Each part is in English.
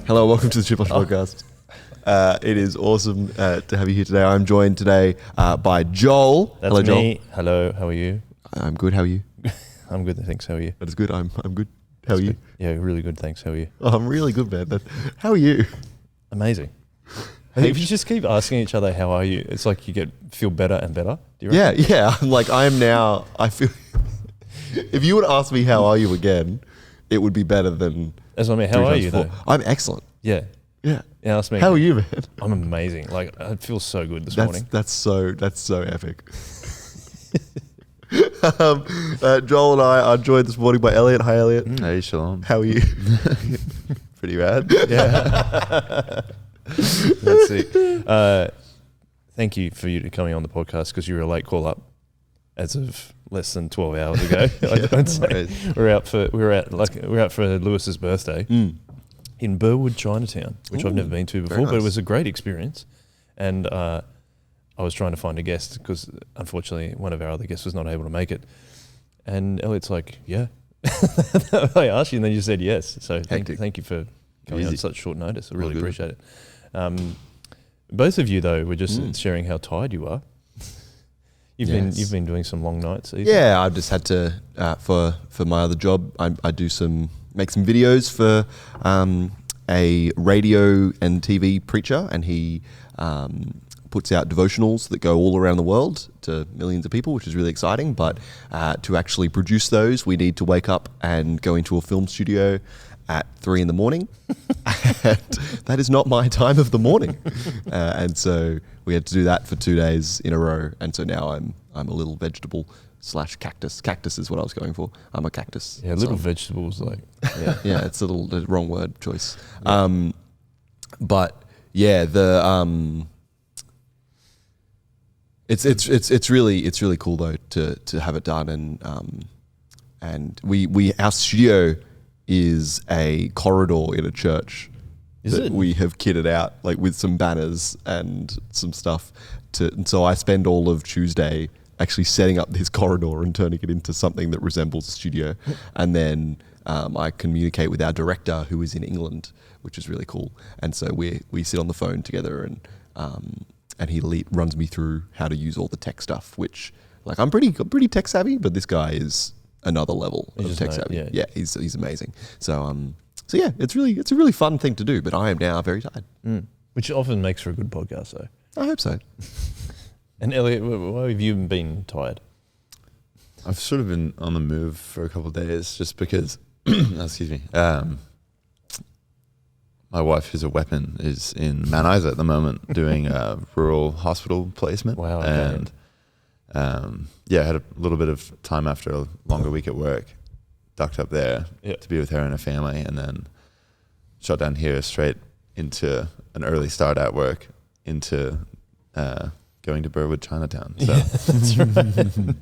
Hello, welcome to the Chip Wash Podcast. It is awesome to have you here today. I'm joined today by Joel. That's Hello, me. Joel. Hello, how are you? I'm good. How are you? I'm good, thanks. How are you? That is good. I'm good. How are you? Good. Yeah, really good, thanks. How are you? Oh, I'm really good, man. How are you? Amazing. Hey, if you just keep asking each other, how are you? It's like you feel better and better. Do you reckon? Yeah. I'm like, I am now. I feel. If you would ask me how are you again, it would be better than. That's what I mean. How are you, though? I'm excellent. Yeah. Yeah. Yeah, ask me. How are you, man? I'm amazing. Like, I feel so good this That's morning. that's so epic. Joel and I are joined this morning by Elliott. Hi, Elliott. Hey, Shalom. How are you? Pretty rad. Yeah. That's it. Thank you for you coming on the podcast because you were a late call up as of less than 12 hours ago. I'd say. We're out for Lewis's birthday in Burwood, Chinatown, which I've never been to before, nice. but it was a great experience. And I was trying to find a guest because unfortunately one of our other guests was not able to make it. And Elliott's like, yeah. I asked you and then you said yes. So thank you for coming on such short notice. I really appreciate it. Both of you though were just sharing how tired you are. You've been doing some long nights. Yeah, I've just had to for my other job. I make some videos for a radio and TV preacher, and he puts out devotionals that go all around the world to millions of people, which is really exciting. But to actually produce those, we need to wake up and go into a film studio at 3 a.m. and that is not my time of the morning. And so we had to do that for 2 days in a row. And so now I'm a little vegetable / cactus. Cactus is what I was going for. I'm a cactus. Yeah, little vegetables like. Yeah, yeah, it's the wrong word choice. Yeah. But yeah, the it's really cool though to have it done, and we our studio is a corridor in a church that we have kitted out like with some banners and some stuff and so I spend all of Tuesday actually setting up this corridor and turning it into something that resembles a studio. And then I communicate with our director who is in England, which is really cool. And so we sit on the phone together and he runs me through how to use all the tech stuff, which like I'm pretty tech savvy, but this guy is another level of tech savvy. Yeah, he's amazing. So yeah, it's a really fun thing to do, but I am now very tired. Which often makes for a good podcast though. I hope so. And Elliott, why have you been tired? I've sort of been on the move for a couple of days just because, excuse me, my wife, who's a weapon, is in Mount Isa at the moment doing a rural hospital placement. Wow. Okay. And I had a little bit of time after a longer week at work, ducked up there to be with her and her family, and then shot down here straight into an early start at work into going to Burwood, Chinatown. So. Yeah, that's right.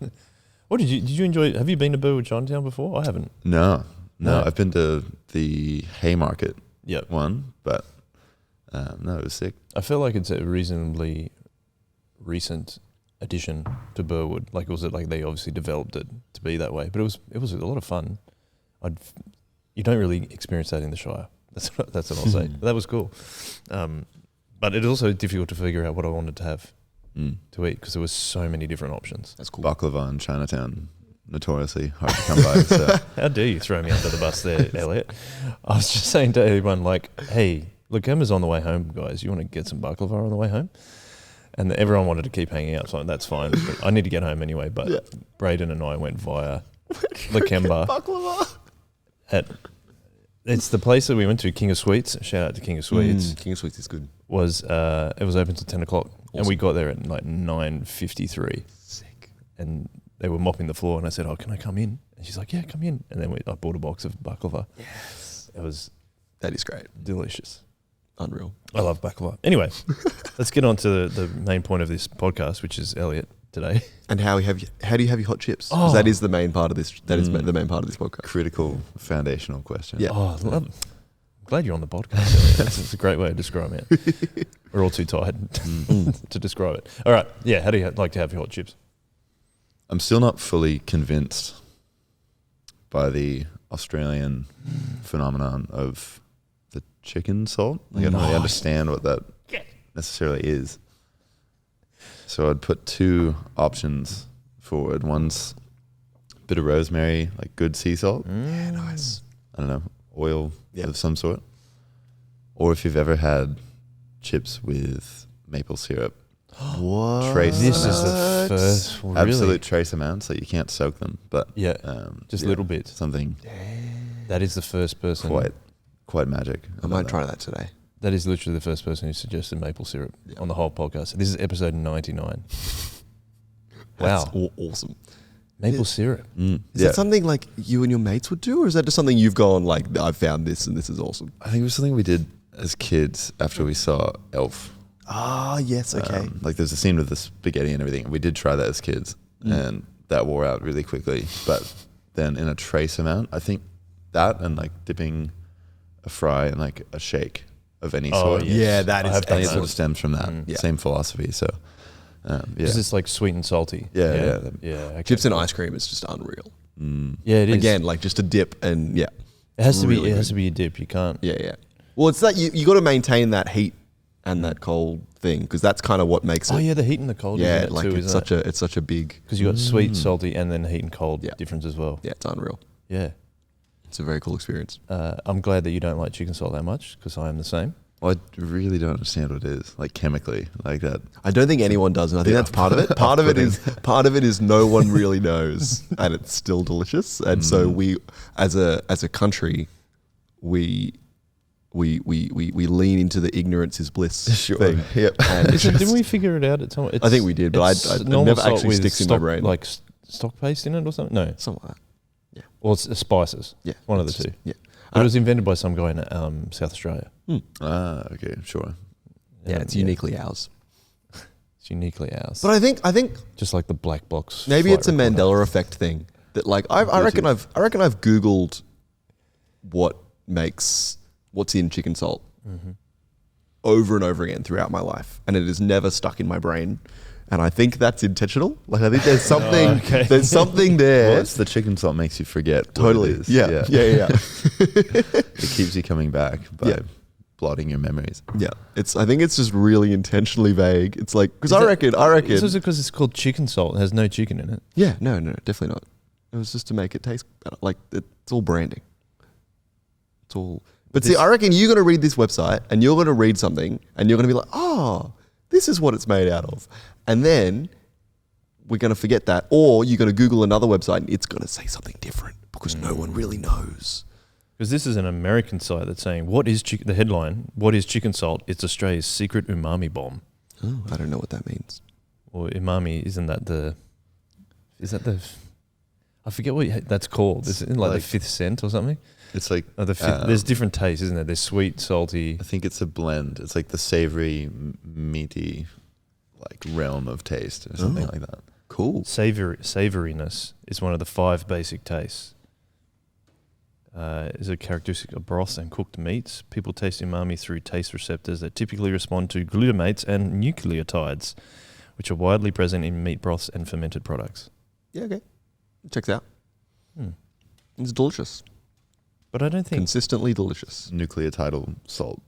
What did you enjoy? Have you been to Burwood, Chinatown before? I haven't. No. I've been to the Haymarket one, but no, it was sick. I feel like it's a reasonably recent addition to Burwood. Like, was it like they obviously developed it to be that way? But it was a lot of fun. You don't really experience that in the Shire. That's what I'll say. But that was cool. But it's also difficult to figure out what I wanted to have to eat because there was so many different options. That's cool. Baklava in Chinatown, notoriously hard to come by. So. How dare you throw me under the bus there, Elliott? I was just saying to everyone, like, hey, look, Emma's on the way home, guys. You want to get some baklava on the way home? And everyone wanted to keep hanging out, so that's fine. But I need to get home anyway. But Braden and I went via Lakemba. Baklava. It's the place that we went to, King of Sweets. Shout out to King of Sweets. King of Sweets is good. It was open till 10 o'clock. Awesome. And we got there at like 9:53. Sick. And they were mopping the floor and I said, oh, can I come in? And she's like, yeah, come in. And then I bought a box of baklava. Yes. That is great. Delicious. Unreal. I love baklava. Anyway, let's get on to the main point of this podcast, which is Elliott today. And how do you have your hot chips? Because that is the main part of this. That is the main part of this podcast. Critical, foundational question. Yeah. Oh, I'm glad you're on the podcast, Elliott. That's a great way of describing it. We're all too tired to describe it. All right. Yeah. How do you like to have your hot chips? I'm still not fully convinced by the Australian phenomenon of the chicken salt. Like I don't really understand what that necessarily is. So I'd put 2 options forward. One's a bit of rosemary, like good sea salt. Yeah, nice. I don't know, oil of some sort. Or if you've ever had chips with maple syrup. What? Trace This is amounts. the first really? Absolute trace amounts. Like you can't soak them, but just little bits. Something That is the first person. quite magic. I might try that today. That is literally the first person who suggested maple syrup on the whole podcast. This is episode 99. That's Wow. awesome. Maple syrup. Mm. Is that something like you and your mates would do, or is that just something you've gone like, I found this and this is awesome? I think it was something we did as kids after we saw Elf. Ah, yes, okay. Like there's a scene with the spaghetti and everything. We did try that as kids, and that wore out really quickly. But then in a trace amount, I think that and like dipping a fry in like a shake of any sort. Yes. Yeah, that is I think it sort excellent. of stems from that same philosophy. So Is this like sweet and salty? Yeah. Okay. Chips and ice cream is just unreal. Yeah, it is. Again, like just a dip and it has to really be. It has to be a dip. You can't. Yeah. Well, it's that you got to maintain that heat and that cold thing because that's kind of what makes it. Oh yeah, the heat and the cold. Yeah, is in it like too, it's such a big. because you got sweet, salty, and then heat and cold difference as well. Yeah, it's unreal. Yeah. It's a very cool experience. I'm glad that you don't like chicken salt that much because I am the same. Well, I really don't understand what it is, like chemically, like that. I don't think anyone does, and I think that's part of it. Part of it is no one really knows, and it's still delicious. And so we, as a country, we lean into the ignorance is bliss thing. Yep. And it's Didn't just- we figure it out at some? I think we did, but I normal never salt actually with sticks in my stock- brain. Like stock paste in it or something. No, something like that. or it's spices. Yeah, One of the it's two. just- Yeah, But it was invented by some guy in South Australia. Okay, sure. yeah, it's uniquely ours. It's uniquely ours. But I think just like the black box. maybe flight it's a recorder. Mandela effect thing that like I reckon I've Googled what's in chicken salt over and over again throughout my life, and it is never stuck in my brain. And I think that's intentional. Like I think there's something there's something there. Well, it's the chicken salt makes you forget. what Totally. it is. Yeah. It keeps you coming back by blotting your memories. Yeah. I think it's just really intentionally vague. It's like because I reckon. Is it because it's called chicken salt? It has no chicken in it. Yeah. No. Definitely not. It was just to make it taste better. Like it's all branding. It's all. But see, I reckon you're going to read this website and you're going to read something and you're going to be like, oh, this is what it's made out of. And then we're going to forget that. Or you're going to Google another website and it's going to say something different because no one really knows. Because this is an American site that's saying, the headline, what is chicken salt? It's Australia's secret umami bomb. Oh, I don't know what that means. Or umami, I forget what that's called. Is it like the fifth scent or something? It's like there's different tastes, isn't there? There's sweet, salty. I think it's a blend. It's like the savory, meaty, like realm of taste or something like that. Cool. Savoriness is one of the 5 basic tastes. Is a characteristic of broth and cooked meats. People taste umami through taste receptors that typically respond to glutamates and nucleotides, which are widely present in meat broths and fermented products. Yeah, okay. Checks out. It's delicious. But I don't think Consistently delicious. Nucleotidal salt.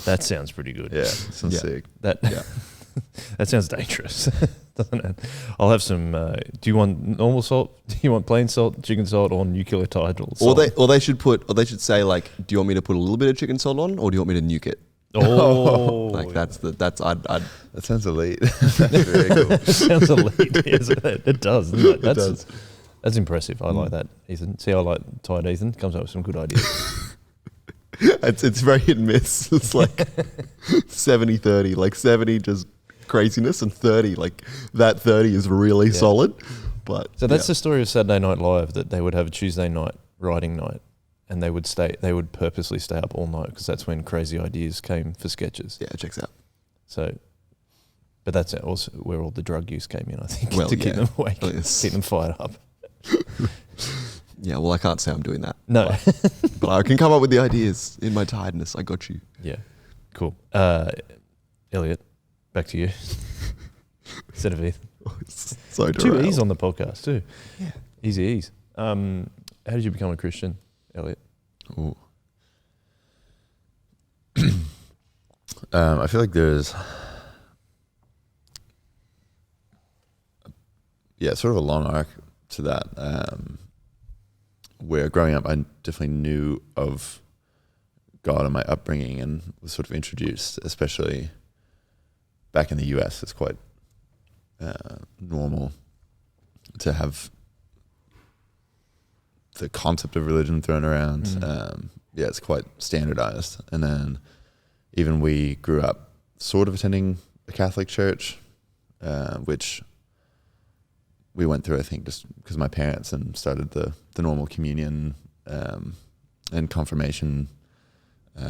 that sounds pretty good. Yeah, sounds sick. That Yeah. that sounds dangerous, doesn't it? I'll have some. Do you want normal salt? Do you want plain salt, chicken salt, or nucleotidal salt? Or they should say like, do you want me to put a little bit of chicken salt on, or do you want me to nuke it? Oh, Like I'd That sounds elite. That's very cool. It sounds elite. Yes, it does. Doesn't it? does. That's impressive. I like that, Ethan. See, I like tired Ethan. Comes up with some good ideas. it's very hit and miss. It's like 70-30, like 70 just craziness and 30 like that 30 is really solid. But So that's the story of Saturday Night Live, that they would have a Tuesday night writing night, and they would purposely stay up all night because that's when crazy ideas came for sketches. Yeah, it checks out. So, but that's also where all the drug use came in, I think, Well, to keep them awake, Yes. keep them fired up. Yeah, well I can't say I'm doing that. No. But I can come up with the ideas in my tiredness. I got you. Yeah. Cool. Elliott, back to you. Instead of Ethan. So 2 derailed. E's on the podcast too. Yeah. Easy E's. How did you become a Christian, Elliott? Ooh. I feel like there's, sort of a long arc to that. Where growing up, I definitely knew of God and my upbringing and was sort of introduced, especially back in the US. It's quite normal to have the concept of religion thrown around. It's quite standardized. And then even we grew up sort of attending a Catholic church, which we went through, I think, just because of my parents, and started the normal communion and confirmation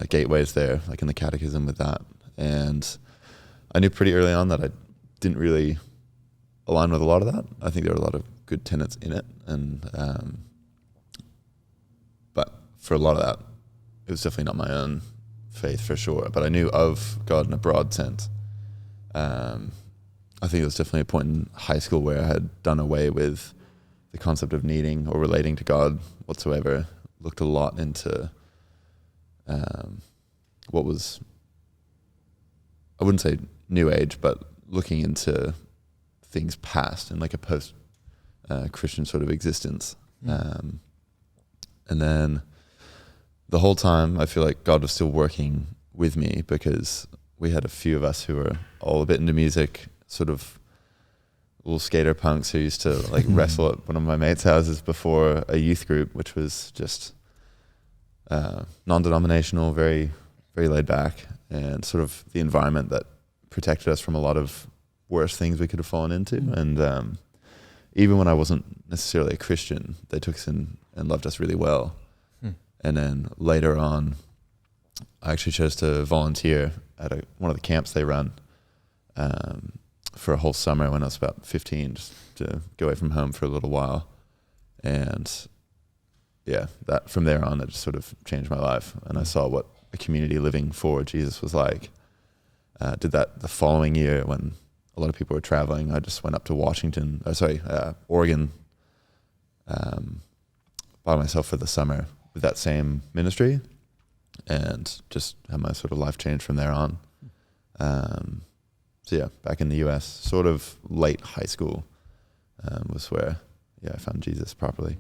gateways there, like in the catechism with that. And I knew pretty early on that I didn't really align with a lot of that. I think there were a lot of good tenets in it, and but for a lot of that, it was definitely not my own faith for sure. But I knew of God in a broad sense. I think it was definitely a point in high school where I had done away with the concept of needing or relating to God whatsoever. Looked a lot into what was, I wouldn't say new age, but looking into things past and like a post Christian sort of existence. And then the whole time I feel like God was still working with me, because we had a few of us who were all a bit into music, sort of little skater punks who used to like wrestle at one of my mates' houses before a youth group, which was just non-denominational, very, very laid back, and sort of the environment that protected us from a lot of worse things we could have fallen into. And even when I wasn't necessarily a Christian, they took us in and loved us really well. And then later on, I actually chose to volunteer at one of the camps they run for a whole summer when I was about 15, just to go away from home for a little while. And that from there on, it just sort of changed my life. And I saw what a community living for Jesus was like. Did that the following year when a lot of people were traveling. I just went up to Oregon by myself for the summer with that same ministry, and just had my sort of life change from there on. Back in the US, sort of late high school was where I found Jesus properly.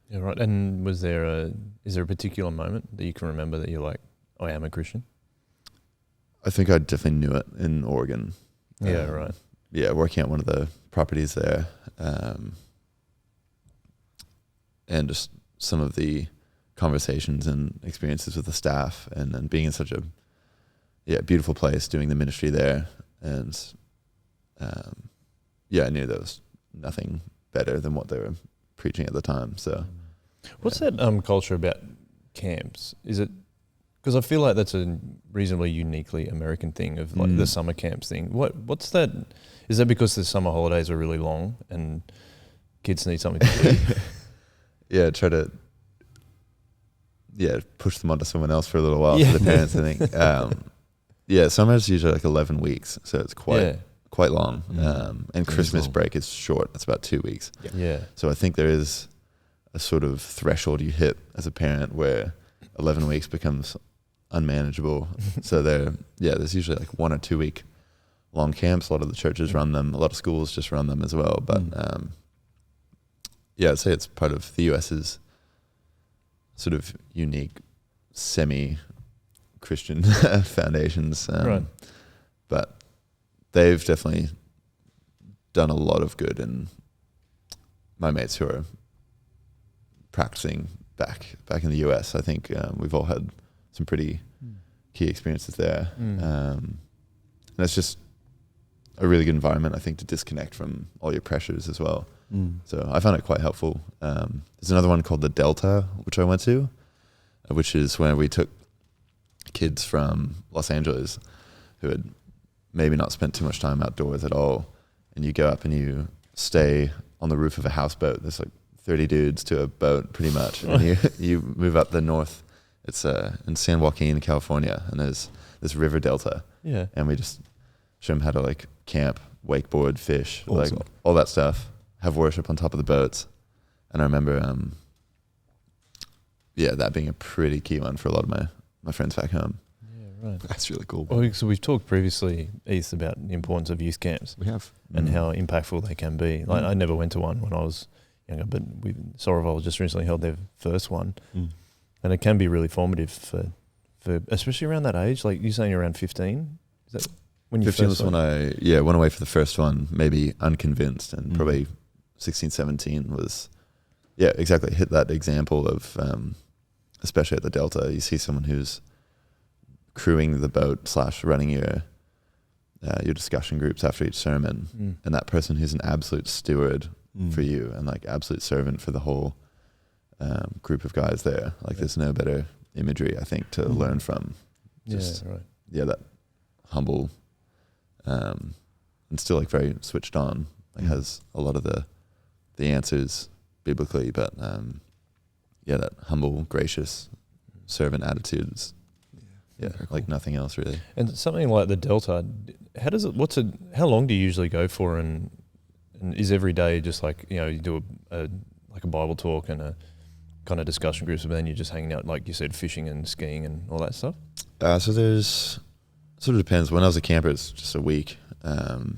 Yeah, right. And is there a particular moment that you can remember that you're like, oh, I am a Christian? I think I definitely knew it in Oregon. Yeah, right. Yeah, working at one of the properties there, and just some of the conversations and experiences with the staff, and being in such a beautiful place, doing the ministry there, and I knew there was nothing better than what they were preaching at the time. So, what's that culture about camps? Is it because I feel like that's a reasonably uniquely American thing of like the summer camps thing? What's that? Is that because the summer holidays are really long and kids need something to do? Try to push them onto someone else for a little while for the parents, I think. Summer's usually like 11 weeks, so it's quite long. And Christmas break is short. It's about 2 weeks. Yeah. So I think there is a sort of threshold you hit as a parent where 11 weeks becomes unmanageable. So there's usually like 1 or 2 week long camps. A lot of the churches run them. A lot of schools just run them as well. But I'd say it's part of the US's sort of unique semi-Christian foundations. Right. But they've definitely done a lot of good, and my mates who are practicing back in the US, I think we've all had some pretty key experiences there. And it's just a really good environment, I think, to disconnect from all your pressures as well. So I found it quite helpful. There's another one called the Delta, which I went to, which is where we took kids from Los Angeles who had maybe not spent too much time outdoors at all, and you go up and you stay on the roof of a houseboat. There's like 30 dudes to a boat pretty much, and you move up the north. It's in San Joaquin, California, and there's this river delta. Yeah. And we just show them how to like camp, wakeboard, fish, Awesome. like all that stuff, have worship on top of the boats. And I remember that being a pretty key one for a lot of my friends back home. Yeah, Right. That's really cool. Well, so we've talked previously, East, about the importance of youth camps. We have. And how impactful they can be. Like I never went to one when I was younger, but Sorreville just recently held their first one, and it can be really formative for especially around that age. Like you're saying, you're around 15. Is that when you 15 first was when I went away for the first one, maybe unconvinced, and probably 16, 17 was exactly hit that example of especially at the Delta, you see someone who's crewing the boat / running your discussion groups after each sermon, and that person who's an absolute steward for you and like absolute servant for the whole group of guys there. Like there's no better imagery, I think, to learn from. Just, that humble and still like very switched on. Like has a lot of the answers biblically, but that humble, gracious servant attitudes. Yeah, like cool. Nothing else really. And something like the Delta, how long do you usually go for, and is every day just like, you do a Bible talk and a kind of discussion groups, but then you're just hanging out, like you said, fishing and skiing and all that stuff? So there's, sort of depends. When I was a camper, it's just a week. But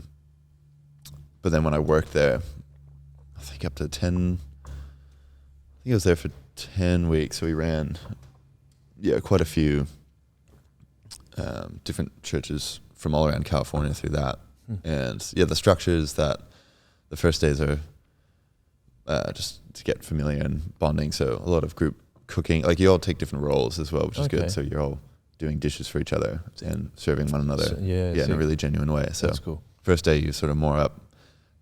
then when I worked there, I think up to 10, I think I was there for 10 weeks. So we ran, quite a few different churches from all around California through that. And the structures that the first days are just to get familiar and bonding. So a lot of group cooking, like you all take different roles as well, which is good. So you're all doing dishes for each other and serving one another in a really genuine way. So that's cool. First day you sort of moor up,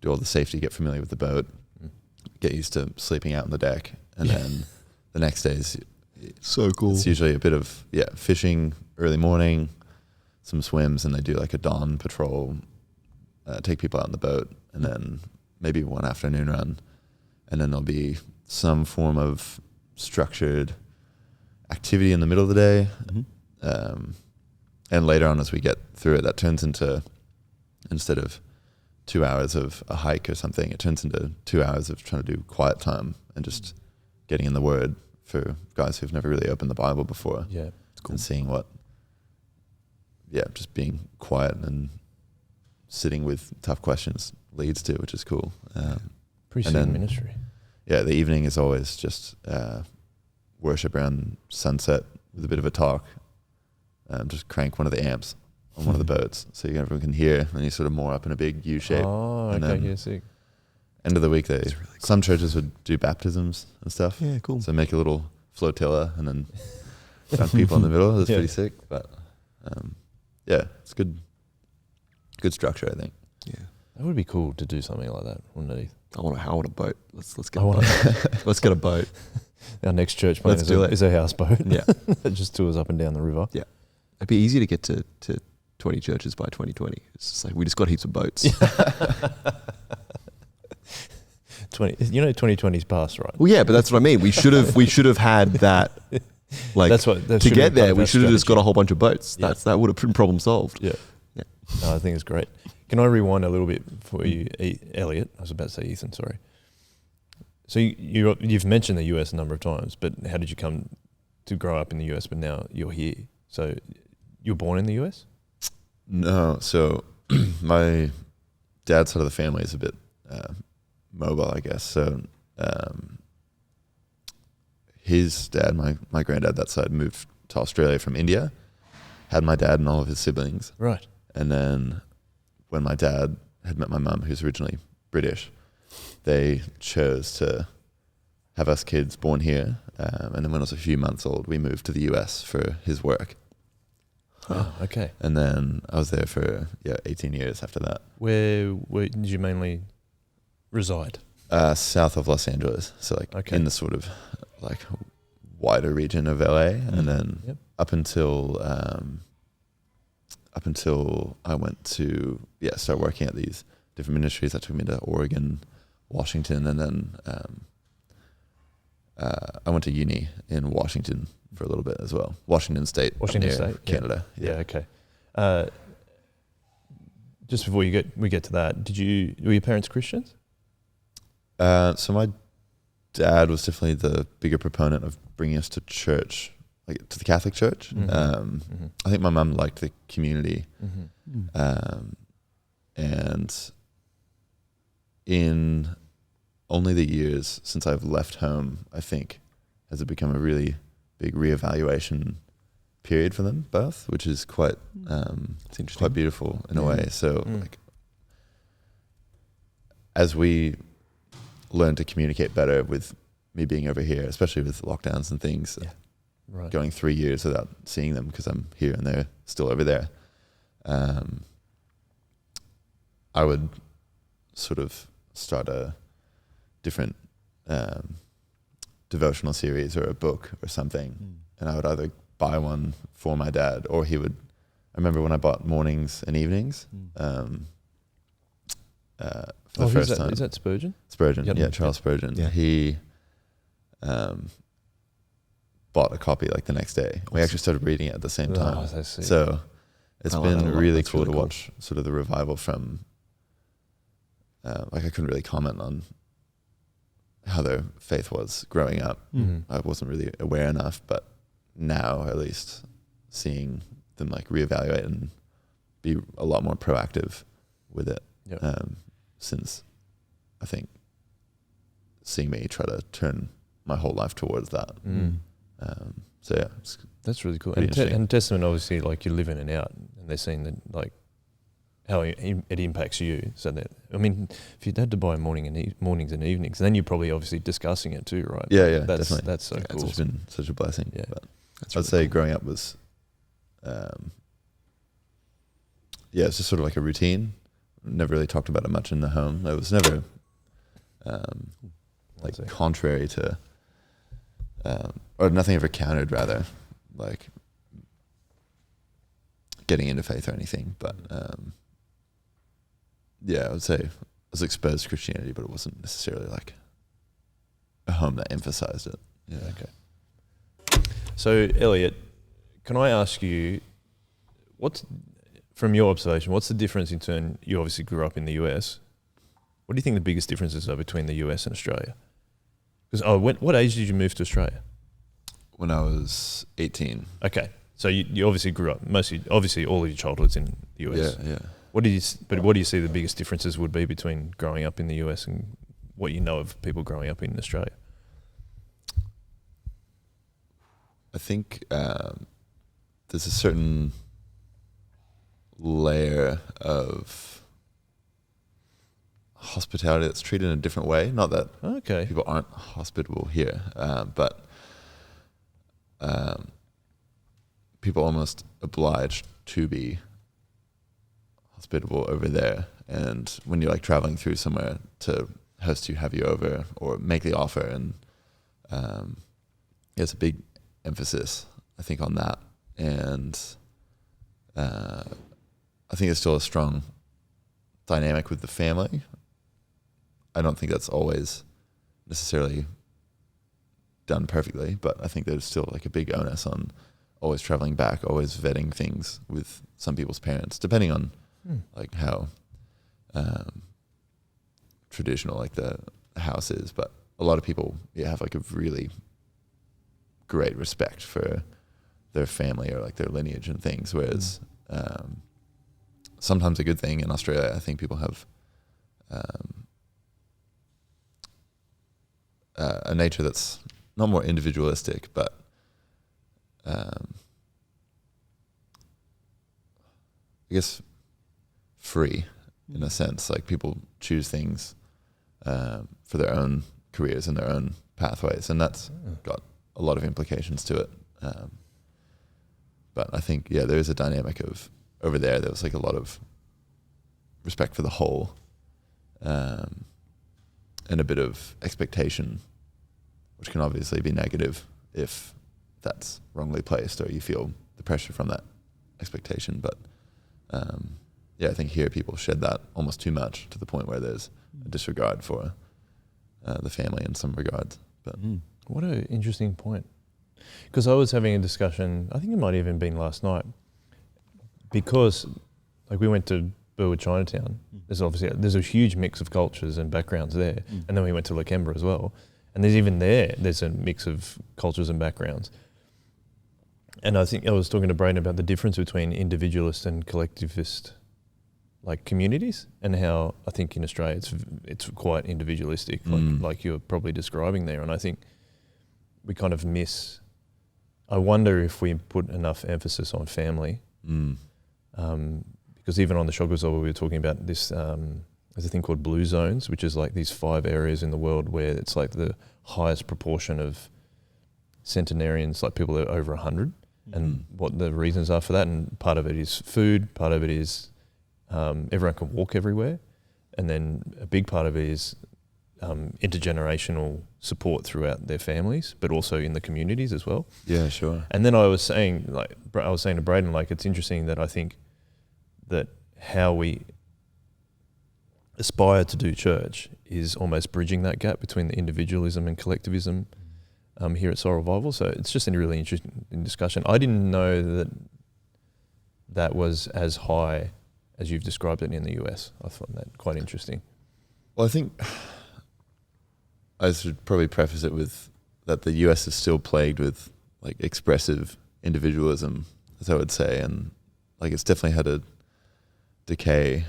do all the safety, get familiar with the boat, get used to sleeping out on the deck. And then the next day is so cool. It's usually a bit of fishing early morning, some swims, and they do like a dawn patrol, take people out on the boat, and then maybe one afternoon run, and then there'll be some form of structured activity in the middle of the day. And later on as we get through it, that turns into, instead of 2 hours of a hike or something, it turns into 2 hours of trying to do quiet time and just getting in the Word for guys who've never really opened the Bible before. Yeah, it's cool. And seeing what, just being quiet and sitting with tough questions leads to, which is cool. Pre-season ministry. Yeah, the evening is always just worship around sunset with a bit of a talk. Just crank one of the amps on one of the boats so everyone can hear, and you sort of moor up in a big U shape. Oh, and okay, sick. End of the week, really cool. Some churches would do baptisms and stuff. Yeah, cool. So make a little flotilla and then dunk people in the middle. That's pretty sick. But it's good structure, I think. Yeah, that would be cool to do something like that, wouldn't it? I want a boat. Let's get a boat. Let's get a boat. Our next church plan is a houseboat. Yeah, that just tours up and down the river. Yeah, it'd be easy to get to 20 churches by 2020. It's just like we just got heaps of boats. 2020's past, right? Well, yeah, but that's what I mean. We should have had that. Like to get there, we should have just got a whole bunch of boats. That would have been problem solved. Yeah. No, I think it's great. Can I rewind a little bit for you, Elliott? I was about to say Ethan. Sorry. So you've mentioned the US a number of times, but how did you come to grow up in the US? But now you're here. So you were born in the US? No. So my dad's side of the family is a bit mobile, I guess. So his dad, my granddad, that side, moved to Australia from India, had my dad and all of his siblings. Right. And then when my dad had met my mum, who's originally British, they chose to have us kids born here. And then when I was a few months old, we moved to the US for his work. Oh, okay. And then I was there for 18 years after that. Where did you mainly reside? South of Los Angeles, so in the sort of like wider region of LA, and then up until I went to start working at these different ministries. That took me to Oregon, Washington, and then I went to uni in Washington for a little bit as well. Washington State, Canada. Yeah. Okay. Just before we get to that, were your parents Christians? So my dad was definitely the bigger proponent of bringing us to church like to the Catholic Church. I think my mum liked the community, and in only the years since I've left home, I think, has it become a really big reevaluation period for them both, which is quite quite beautiful in a way. So like, as we learn to communicate better with me being over here, especially with lockdowns and things, going 3 years without seeing them because I'm here and they're still over there, I would sort of start a different devotional series or a book or something, and I would either buy one for my dad, or he would. I remember when I bought mornings and evenings for the first time. Is that Spurgeon? Spurgeon, Charles Spurgeon. Yeah. He bought a copy like the next day. We actually started reading it at the same time. So it's been really cool to watch sort of the revival from. Like I couldn't really comment on how their faith was growing up. I wasn't really aware enough, but now at least seeing them like reevaluate and be a lot more proactive with it. Since I think seeing me try to turn my whole life towards that. So yeah, that's really cool. And testament, obviously, like you live in and out, and they're seeing that like how it impacts you. So that, I mean, if you'd had to buy mornings and evenings, then you're probably obviously discussing it too, right? Yeah, that's definitely. That's so cool. It's been such a blessing. Yeah, but I'd say growing up was, it's just sort of like a routine. Never really talked about it much in the home. It was never like contrary to, or nothing ever countered rather, like getting into faith or anything. But I would say I was exposed to Christianity, but it wasn't necessarily like a home that emphasized it. Yeah. Okay. So Elliott, can I ask you, from your observation, what's the difference in turn? You obviously grew up in the US. What do you think the biggest differences are between the US and Australia? Because what age did you move to Australia? When I was 18. Okay, so you obviously grew up obviously all of your childhood's in the US. Yeah. What do you see the biggest differences would be between growing up in the US and what you know of people growing up in Australia? I think there's a certain layer of hospitality that's treated in a different way. Not that people aren't hospitable here, but people almost obliged to be hospitable over there. And when you're like traveling through somewhere to host you, have you over, or make the offer, and it's a big emphasis, I think, on that. And I think there's still a strong dynamic with the family. I don't think that's always necessarily done perfectly, but I think there's still like a big onus on always traveling back, always vetting things with some people's parents, depending on like how traditional like the house is. But a lot of people have like a really great respect for their family or like their lineage and things, whereas sometimes a good thing in Australia, I think people have a nature that's not more individualistic, but I guess free in a sense. Like people choose things for their own careers and their own pathways, and that's got a lot of implications to it. But I think, there is a dynamic of over there was like a lot of respect for the whole, and a bit of expectation, which can obviously be negative if that's wrongly placed or you feel the pressure from that expectation. But I think here people shed that almost too much to the point where there's a disregard for the family in some regards. But what an interesting point. Because I was having a discussion, I think it might have even been last night, because like we went to Burwood Chinatown. There's a huge mix of cultures and backgrounds there, and then we went to Lakemba as well. And there's a mix of cultures and backgrounds. And I think I was talking to Braden about the difference between individualist and collectivist like communities, and how I think in Australia it's quite individualistic, like you're probably describing there. And I think we kind of miss. I wonder if we put enough emphasis on family, because even on the Shoggozel we were talking about this. There's a thing called blue zones, which is like these 5 areas in the world where it's like the highest proportion of centenarians, like people that are over 100, and what the reasons are for that. And part of it is food, part of it is everyone can walk everywhere, and then a big part of it is intergenerational support throughout their families, but also in the communities as well. Yeah, sure. And then I was saying to Braden, like, it's interesting that I think that how we aspire to do church is almost bridging that gap between the individualism and collectivism here at Soul Revival. So it's just a really interesting discussion. I didn't know that was as high as you've described it in the US. I thought that quite interesting. Well, I think I should probably preface it with that the US is still plagued with like expressive individualism, as I would say, and like it's definitely had a decay.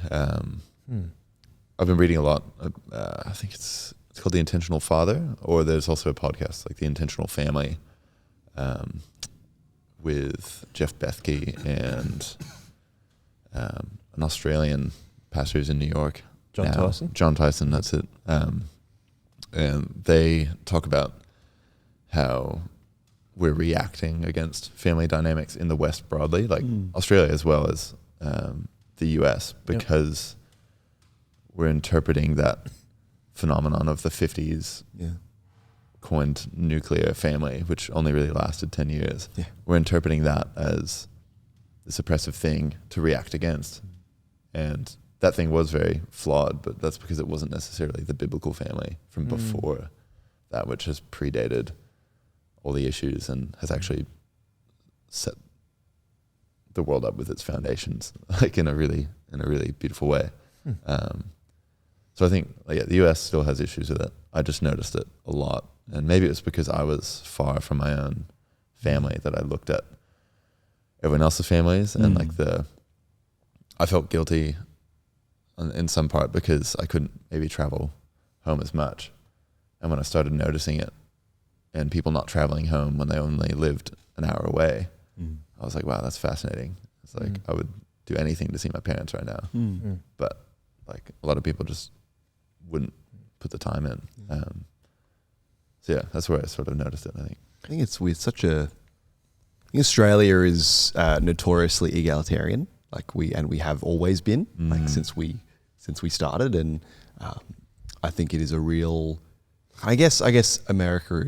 I've been reading a lot. I think it's called The Intentional Father, or there's also a podcast like The Intentional Family, with Jeff Bethke and an Australian pastor who's in New York. John Tyson, that's it. And they talk about how we're reacting against family dynamics in the West broadly, like Australia as well as the US, because we're interpreting that phenomenon of the 50s coined nuclear family, which only really lasted 10 years. Yeah. We're interpreting that as this oppressive thing to react against. And that thing was very flawed, but that's because it wasn't necessarily the biblical family from before that, which has predated all the issues and has actually set the world up with its foundations, like in a really beautiful way. So I think the US still has issues with it. I just noticed it a lot. And maybe it was because I was far from my own family that I looked at everyone else's families and I felt guilty in some part because I couldn't maybe travel home as much. And when I started noticing it and people not traveling home when they only lived an hour away, I was like, wow, that's fascinating. It's like I would do anything to see my parents right now. But like a lot of people just wouldn't put the time in. So yeah, that's where I sort of noticed it, I think. It's with I think Australia is notoriously egalitarian, like we have always been, like since we started, and I think it is a real. I guess America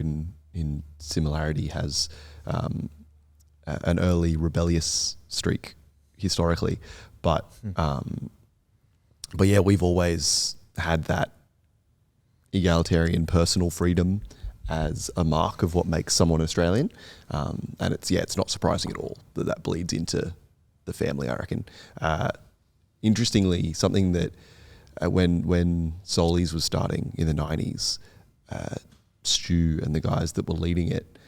in similarity has an early rebellious streak historically, but yeah, we've always had that egalitarian personal freedom as a mark of what makes someone Australian, and it's not surprising at all that bleeds into the family, I reckon. Interestingly, something that when Soulies was starting in the 90s, Stu and the guys that were leading it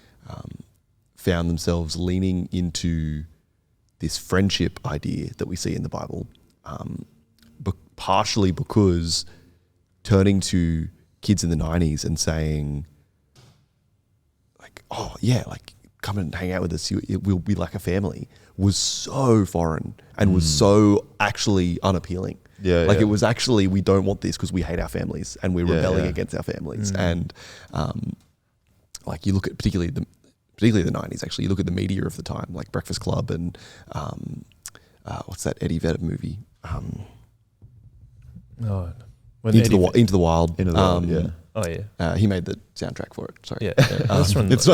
found themselves leaning into this friendship idea that we see in the Bible, partially because turning to kids in the 90s and saying, like, oh yeah, like come and hang out with us, we'll be like a family, was so foreign and was so actually unappealing. It was actually, we don't want this because we hate our families and we're rebelling against our families. And like you look at particularly the 90s, actually, you look at the media of the time, like Breakfast Club and what's that Eddie Vedder movie? Into the Wild. Oh yeah. He made the soundtrack for it. Sorry. Yeah.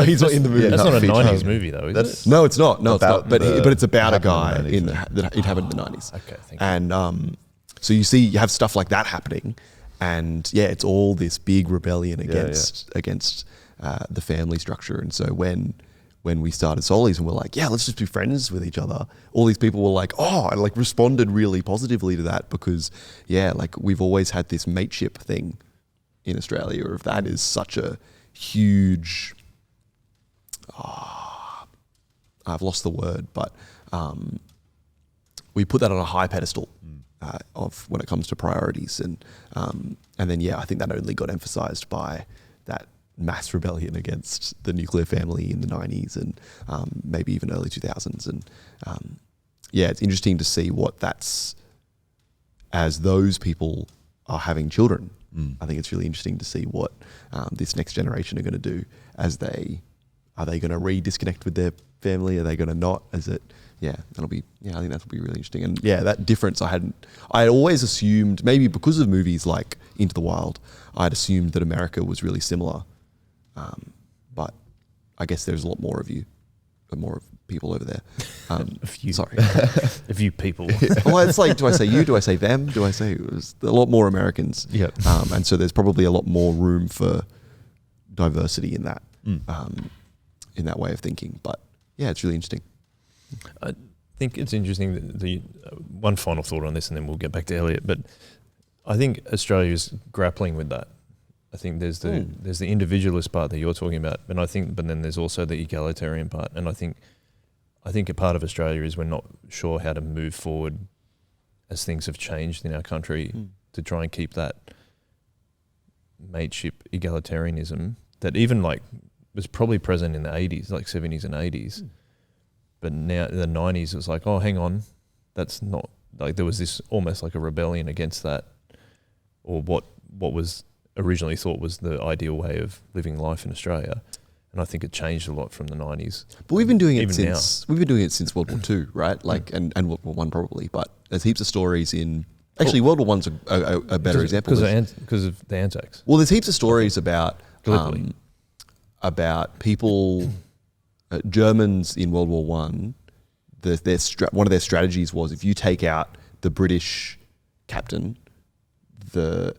He's not in the movie. That's not a 90s movie though, is it? No, it's not. No, it's not. But it's about a guy that it happened in the 90s. Okay, thank you. And so you have stuff like that happening, and it's all this big rebellion against the family structure. And so when we started Soulies and we're like, let's just be friends with each other, all these people were like, and like responded really positively to that because like we've always had this mateship thing in Australia, of that is such a huge I've lost the word, but we put that on a high pedestal of when it comes to priorities, and then I think that only got emphasized by that mass rebellion against the nuclear family in the 90s and maybe even early 2000s, and it's interesting to see what that's, as those people are having children. I think it's really interesting to see what this next generation are going to do are they going to disconnect with their family? Are they going to not? I think that'll be really interesting. And that difference I always assumed, maybe because of movies like Into the Wild, I'd assumed that America was really similar. But I guess there's a lot more of people over there. A few. Sorry. A few people. Well, it's like, do I say you? Do I say them? Do I say it was a lot more Americans? Yeah. And so there's probably a lot more room for diversity in that, in that way of thinking. But it's really interesting. I think it's interesting that the one final thought on this, and then we'll get back to Elliott. But I think Australia is grappling with that. I think there's the individualist part that you're talking about, but then there's also the egalitarian part, and I think a part of Australia is we're not sure how to move forward as things have changed in our country to try and keep that mateship egalitarianism that even like was probably present in the 80s, like 70s and 80s, but now in the 90s it was like, oh, hang on, that's not, like there was this almost like a rebellion against that, or what was originally thought was the ideal way of living life in Australia. And I think it changed a lot from the 90s. But we've been doing it since World War II, right? Like, and World War I probably. But there's heaps of stories in. Actually, World War I's a better example because of the Anzacs. Well, there's heaps of stories about people, Germans in World War One. One of their strategies was, if you take out the British captain,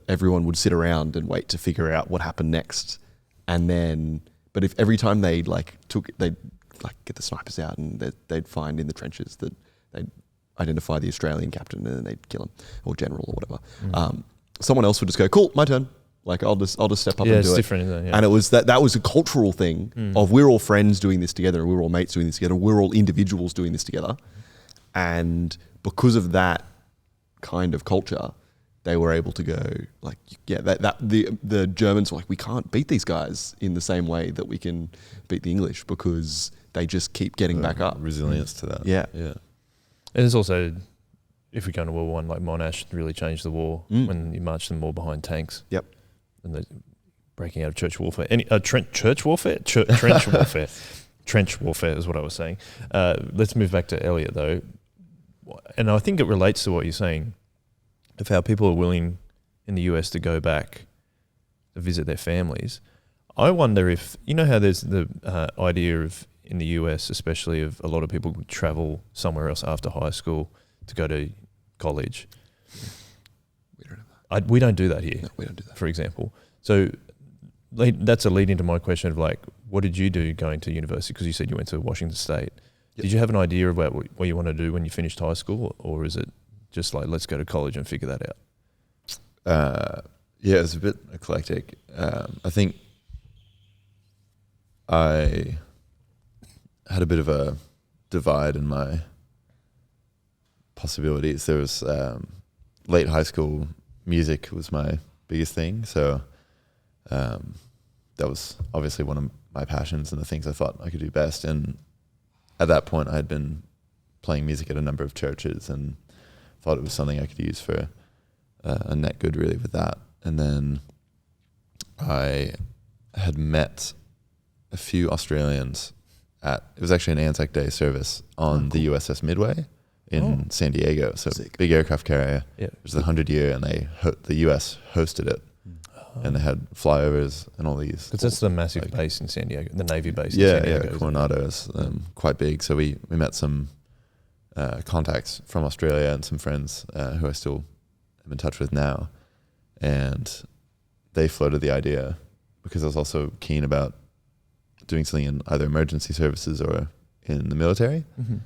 everyone would sit around and wait to figure out what happened next, and then. But if every time they'd get the snipers out and they'd find in the trenches that they'd identify the Australian captain and then they'd kill him, or general or whatever. Someone else would just go, cool, my turn. Like I'll just step up and do it. It's different, isn't it? Yeah. And it was that was a cultural thing of we're all friends doing this together, we're all mates doing this together, we're all individuals doing this together. And because of that kind of culture, they were able to go like, the Germans were like, we can't beat these guys in the same way that we can beat the English, because they just keep getting back up. Resilience to that. Yeah. And there's also, if we go into World War I, like Monash really changed the war when you marched them all behind tanks. Yep. And the breaking out of church warfare. Church warfare? Trench warfare. Trench warfare is what I was saying. Let's move back to Elliott though. And I think it relates to what you're saying, of how people are willing in the US to go back to visit their families. I wonder if, you know how there's the idea of, in the US especially, of a lot of people travel somewhere else after high school to go to college. We don't have that. We don't do that here. No, we don't do that. For example. So that's a lead into my question of like, what did you do going to university? Because you said you went to Washington State. Yep. Did you have an idea about what you want to do when you finished high school, or is it just like, let's go to college and figure that out? It's a bit eclectic. I think I had a bit of a divide in my possibilities. There was late high school, music was my biggest thing. So that was obviously one of my passions and the things I thought I could do best. And at that point, I had been playing music at a number of churches and thought it was something I could use for a net good really with that. And then I had met a few Australians it was actually an Anzac Day service on the USS Midway in San Diego. So sick. Big aircraft carrier. Yeah. It was the 100-year, and the US hosted it. And they had flyovers and all these. Because that's the massive base in San Diego, the Navy base in San Diego. Yeah, Coronado is quite big. So we met some contacts from Australia and some friends who I still am in touch with now. And they floated the idea, because I was also keen about doing something in either emergency services or in the military. Mm-hmm.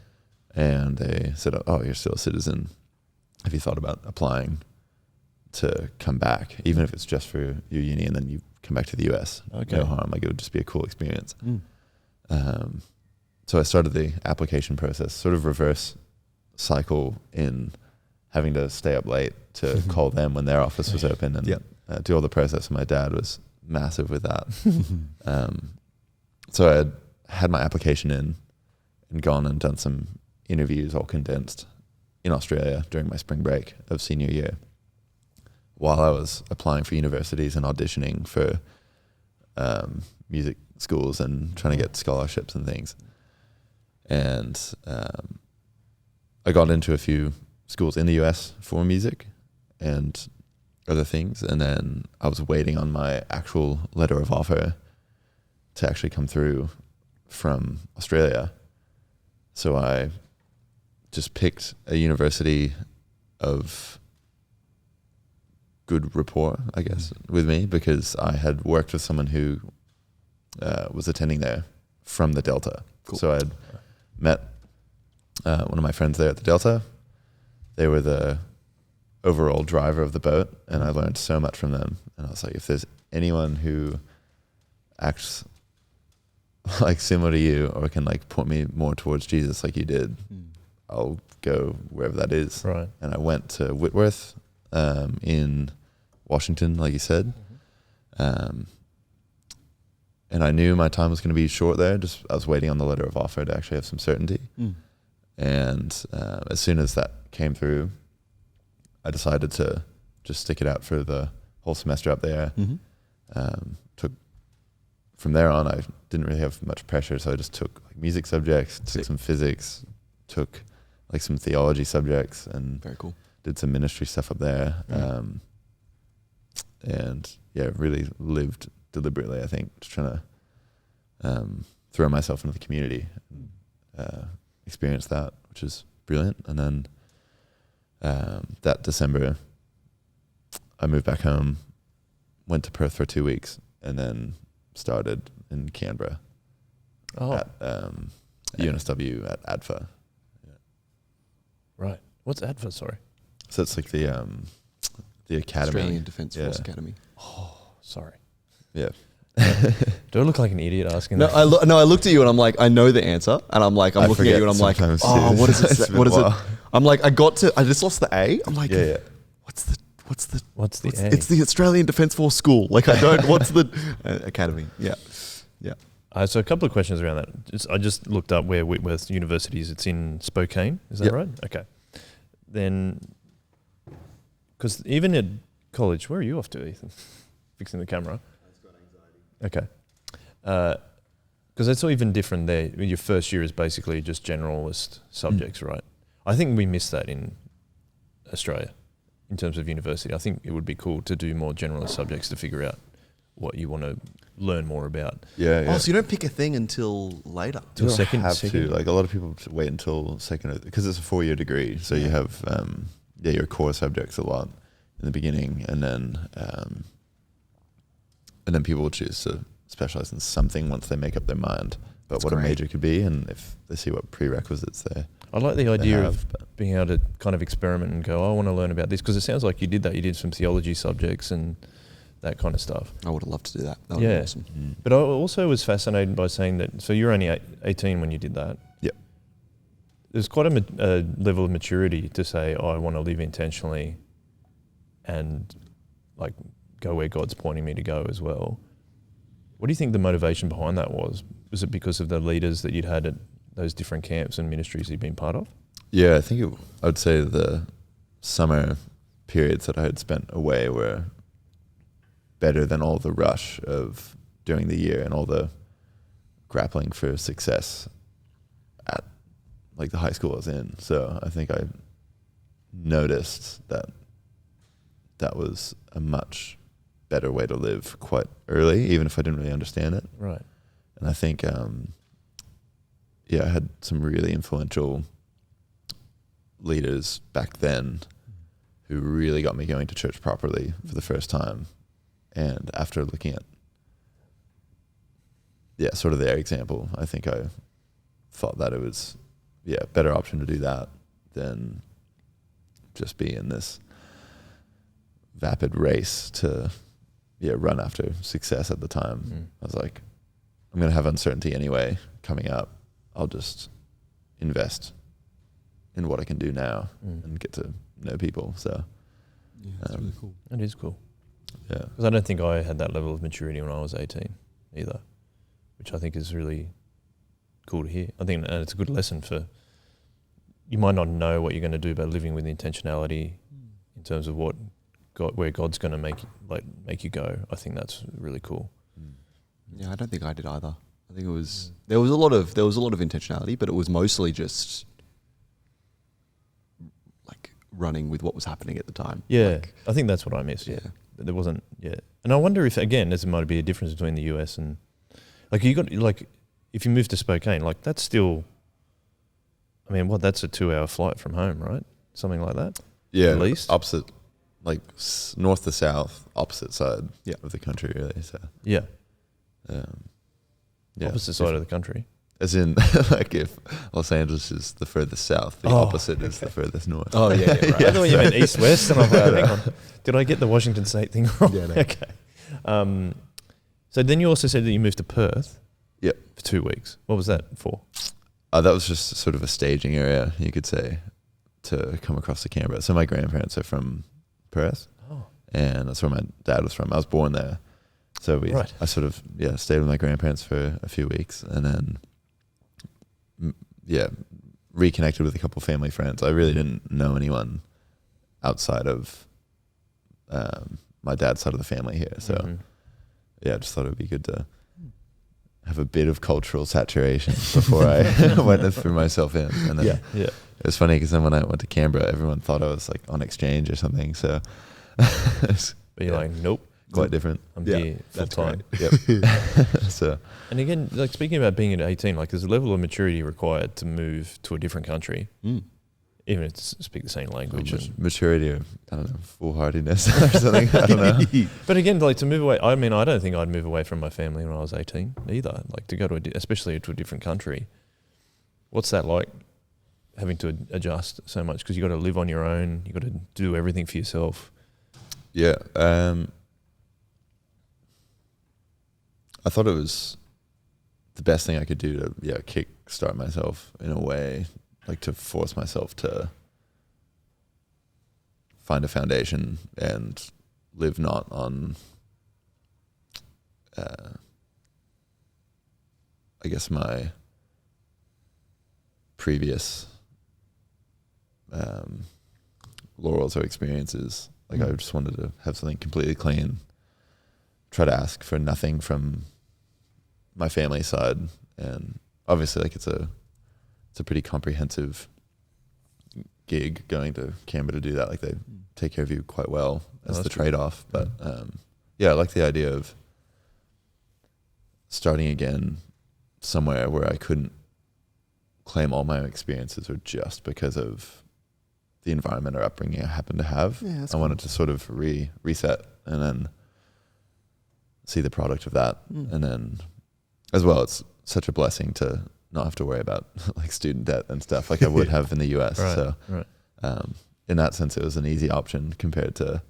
And they said, oh, you're still a citizen. Have you thought about applying to come back, even if it's just for your uni, and then you come back to the US? Okay. No harm. Like, it would just be a cool experience. so I started the application process, sort of reverse cycle in having to stay up late to call them when their office was open and do all the process. My dad was massive with that. So I had my application in and gone and done some interviews, all condensed, in Australia during my spring break of senior year, while I was applying for universities and auditioning for music schools and trying to get scholarships and things. And I got into a few schools in the US for music and other things, and then I was waiting on my actual letter of offer to actually come through from Australia. So I just picked a university of good rapport, I guess, with me, because I had worked with someone who was attending there from the Delta. Cool. So I'd met one of my friends there at the Delta. They were the overall driver of the boat, and I learned so much from them. And I was like, if there's anyone who acts like similar to you or can like point me more towards Jesus like you did, I'll go wherever that is. Right. And I went to Whitworth in Washington, like you said. And I knew my time was going to be short there. I was waiting on the letter of offer to actually have some certainty. And as soon as that came through, I decided to just stick it out for the whole semester up there. From there on, I didn't really have much pressure, so I just took like music subjects, took some physics, took like some theology subjects, and very cool. Did some ministry stuff up there. And yeah, really lived deliberately, I think, just trying to throw myself into the community, experience that, which is brilliant. And then that December, I moved back home, went to Perth for 2 weeks, and then started in Canberra at UNSW at ADFA. Right. What's ADFA, sorry? So it's like the academy. Australian Defence Force Academy. Oh, sorry. Yeah. Do I look like an idiot asking No, that? I looked at you and I'm like, I know the answer, and I'm like, I'm looking at you and I'm like, oh, what is it? What is it? I'm like, I just lost the A. I'm like, what's the A? It's the Australian Defence Force School. Like, I don't. What's the academy? Yeah. So a couple of questions around that. I just looked up where Whitworth University is. It's in Spokane. Is that right? Okay. Then, because even at college, where are you off to, Ethan? Fixing the camera. Okay. Because it's all even different there. Your first year is basically just generalist subjects, right? I think we miss that in Australia in terms of university. I think it would be cool to do more generalist subjects to figure out what you want to learn more about. Yeah. Oh, so you don't pick a thing until later? You don't have to. Like, a lot of people wait until second, because it's a 4-year degree. So you have your core subjects a lot in the beginning, and then people will choose to specialize in something once they make up their mind about what a major could be, and if they see what prerequisites they I like the idea of being able to kind of experiment and go, I want to learn about this, because it sounds like you did that. You did some theology subjects and that kind of stuff. I would have loved to do that. That would be awesome. But I also was fascinated by saying that, so you're only 18 when you did that. Yep. There's quite a level of maturity to say, I want to live intentionally and like go where God's pointing me to go as well. What do you think the motivation behind that was? Was it because of the leaders that you'd had at those different camps and ministries you'd been part of? Yeah, I think I would say the summer periods that I had spent away were better than all the rush of during the year and all the grappling for success at like the high school I was in. So I think I noticed that was a much better way to live quite early, even if I didn't really understand it. Right. And I think, I had some really influential leaders back then who really got me going to church properly for the first time. And after looking at, sort of their example, I think I thought that it was, a better option to do that than just be in this vapid race to, run after success at the time. I was like, I'm going to have uncertainty anyway coming up. I'll just invest in what I can do now and get to know people. So Yeah, that's really cool. It is cool. Yeah. Because I don't think I had that level of maturity when I was 18 either, which I think is really cool to hear. I think and it's a good lesson for, you might not know what you're going to do, but living with intentionality in terms of what where God's going to make you go. I think that's really cool. Yeah, I don't think I did either. I think it was there was a lot of intentionality, but it was mostly just like running with what was happening at the time. Yeah, like, I think that's what I missed. Yeah, there wasn't. Yeah, and I wonder if again, there might be a difference between the US and like you got like if you move to Spokane, like that's still. I mean, that's a 2-hour flight from home, right? Something like that. Yeah, at least opposite, like north to south, opposite side of the country, really. So yeah, yeah, opposite side of the country. As in, like if Los Angeles is the furthest south, the opposite is the furthest north. Oh yeah, right. I thought you meant east-west, and I was like, hang on, did I get the Washington State thing wrong? Yeah, no. Okay. So then you also said that you moved to Perth. Yep. For 2 weeks. What was that for? That was just sort of a staging area, you could say, to come across to Canberra. So my grandparents are from Perth, and that's where my dad was from. I was born there, so I sort of stayed with my grandparents for a few weeks, and then reconnected with a couple of family friends. I really didn't know anyone outside of my dad's side of the family here, so I just thought it would be good to have a bit of cultural saturation before I went threw myself in. And then it was funny because then when I went to Canberra, everyone thought I was like on exchange or something. So, but you're like, nope, quite different. I'm here full time. Yep. So, and again, like speaking about being at 18, like there's a level of maturity required to move to a different country, even if it's speak the same language. Maturity, or I don't know, foolhardiness or something. I don't know. But again, like to move away, I mean, I don't think I'd move away from my family when I was 18 either. Like to go to especially to a different country. What's that like? Having to adjust so much because you got to live on your own. You got to do everything for yourself. Yeah, I thought it was the best thing I could do to kick start myself in a way. Like to force myself to find a foundation and live not on, I guess my previous laurels or experiences. Like I just wanted to have something completely clean, try to ask for nothing from my family side, and obviously like it's a pretty comprehensive gig going to Canberra to do that. Like they take care of you quite well as the trade-off. But I like the idea of starting again somewhere where I couldn't claim all my experiences were just because of the environment or upbringing I happened to have. Yeah, I wanted to sort of reset and then see the product of that. And then as well, it's such a blessing to not have to worry about like student debt and stuff like I would have in the US. Right, so in that sense, it was an easy option compared to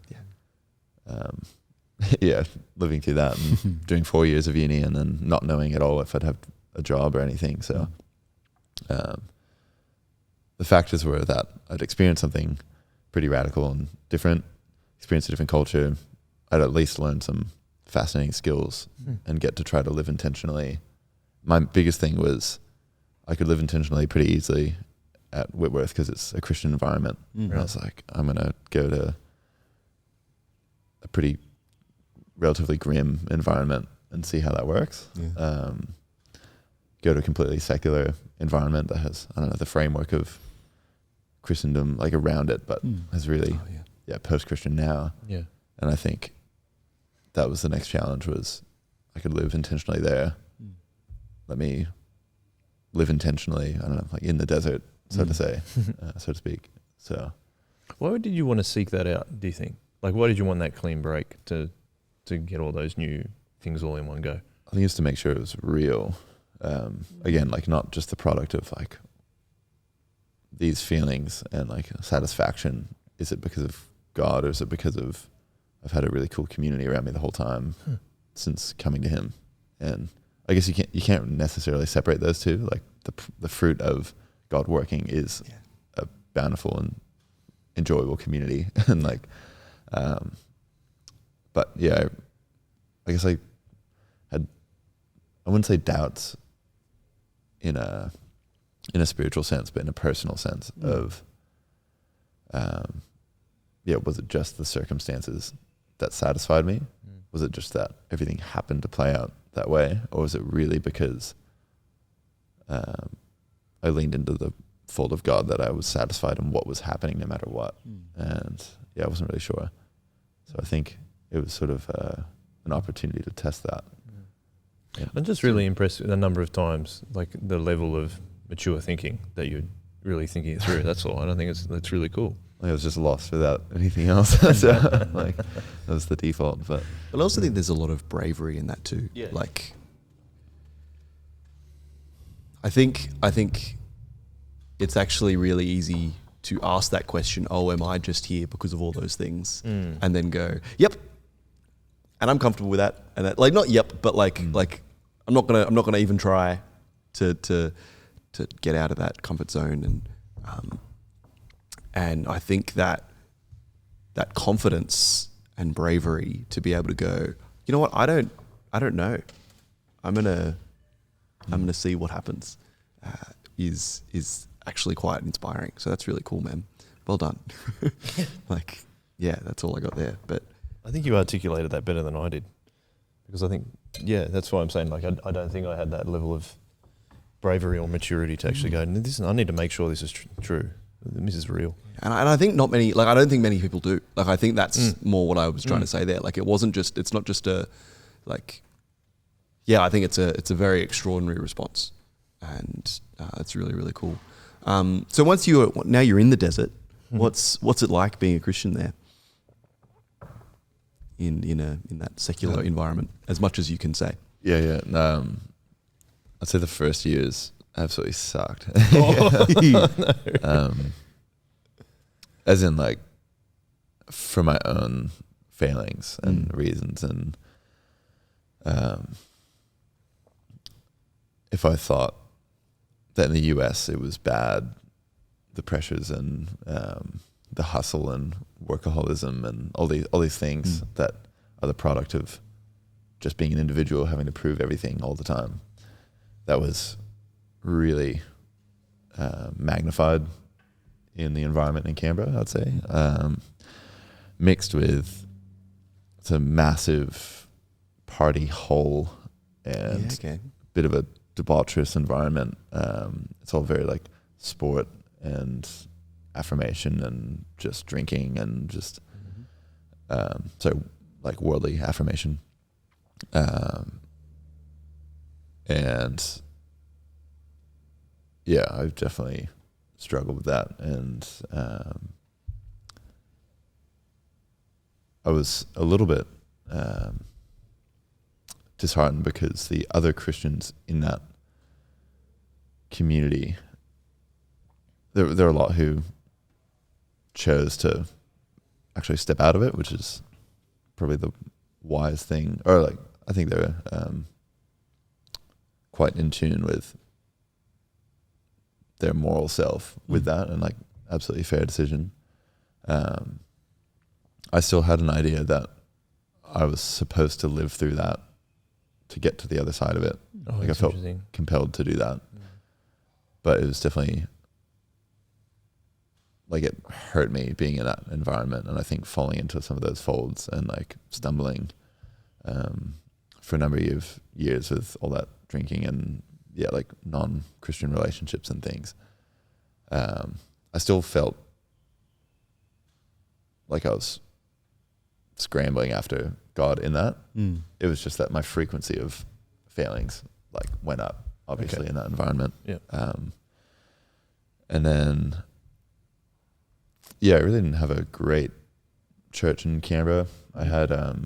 living through that and doing 4 years of uni and then not knowing at all if I'd have a job or anything. So the factors were that I'd experienced something pretty radical and different, experienced a different culture. I'd at least learn some fascinating skills and get to try to live intentionally. My biggest thing was I could live intentionally pretty easily at Whitworth because it's a Christian environment. And I was like, I'm going to go to a pretty relatively grim environment and see how that works. Go to a completely secular environment that has, I don't know, the framework of Christendom like around it, but has really, post-Christian now. Yeah. And I think that was the next challenge was I could live intentionally there. Let me live intentionally, I don't know, like in the desert, so to say, so to speak. So, why did you want to seek that out, do you think? Like, why did you want that clean break to get all those new things all in one go? I think it's to make sure it was real. Again, like not just the product of like these feelings and like satisfaction. Is it because of God or is it because of I've had a really cool community around me the whole time since coming to Him? And I guess you can't necessarily separate those two. Like the fruit of God working is a bountiful and enjoyable community. And like, but yeah, I guess I wouldn't say doubts in a spiritual sense, but in a personal sense of, was it just the circumstances that satisfied me? Was it just that everything happened to play out that way? Or was it really because I leaned into the fold of God that I was satisfied in what was happening no matter what? And I wasn't really sure. So I think it was sort of an opportunity to test that. Yeah. I'm just really impressed with the number of times, like the level of mature thinking that you're really thinking it through. That's all. I don't think it's really cool. I was just lost without anything else. So like that was the default. But I also think there's a lot of bravery in that too. Yeah. Like I think it's actually really easy to ask that question, oh, am I just here because of all those things? And then go, yep. And I'm comfortable with that. And that, like not yep, but like I'm not gonna even try to get out of that comfort zone. And I think that confidence and bravery to be able to go, you know what, I don't know. I'm gonna see what happens. Is actually quite inspiring. So that's really cool, man. Well done. Like, yeah, that's all I got there. But I think you articulated that better than I did, because I think, that's why I'm saying, like, I don't think I had that level of bravery or maturity to actually go, I need to make sure this is true. This is real. And I think not many, like, I don't think many people do. Like, I think that's more what I was trying to say there. Like, it's not just a, like, I think it's a very extraordinary response. And it's really, really cool. So now you're in the desert, what's it like being a Christian there? In that secular environment, as much as you can say. Yeah. I'd say the first years absolutely sucked. As in, like, for my own failings and reasons, and if I thought that in the US it was bad, the pressures and the hustle and workaholism and all these things that are the product of just being an individual having to prove everything all the time, that was really magnified in the environment in Canberra, I'd say, mixed with some massive party hole and a bit of a debaucherous environment. It's all very like sport and affirmation and just drinking and just so like worldly affirmation, and I've definitely struggled with that, and I was a little bit disheartened because the other Christians in that community, there are a lot who chose to actually step out of it, which is probably the wise thing, or like I think they're quite in tune with their moral self with that, and like absolutely fair decision. I still had an idea that I was supposed to live through that to get to the other side of it. Like I felt compelled to do that, but it was definitely like it hurt me being in that environment, and I think falling into some of those folds and like stumbling for a number of years with all that drinking and like non-Christian relationships and things. I still felt like I was scrambling after God in that. It was just that my frequency of failings like went up, obviously, in that environment. And then I really didn't have a great church in Canberra. I had a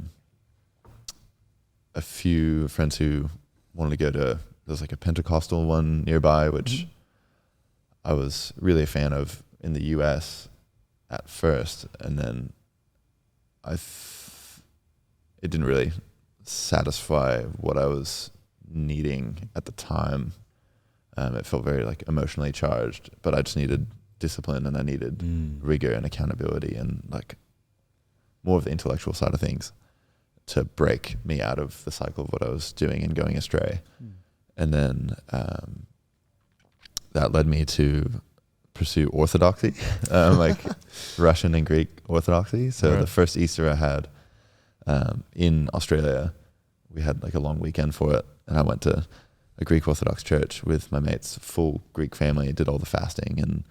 few friends who wanted to go to, there's like a Pentecostal one nearby, which I was really a fan of in the US at first, and then it didn't really satisfy what I was needing at the time It felt very like emotionally charged, but I just needed discipline and I needed rigor and accountability and like more of the intellectual side of things to break me out of the cycle of what I was doing and going astray. And then that led me to pursue orthodoxy, like Russian and Greek orthodoxy. So the first Easter I had in Australia, we had like a long weekend for it, and I went to a Greek Orthodox church with my mates, full Greek family, did all the fasting and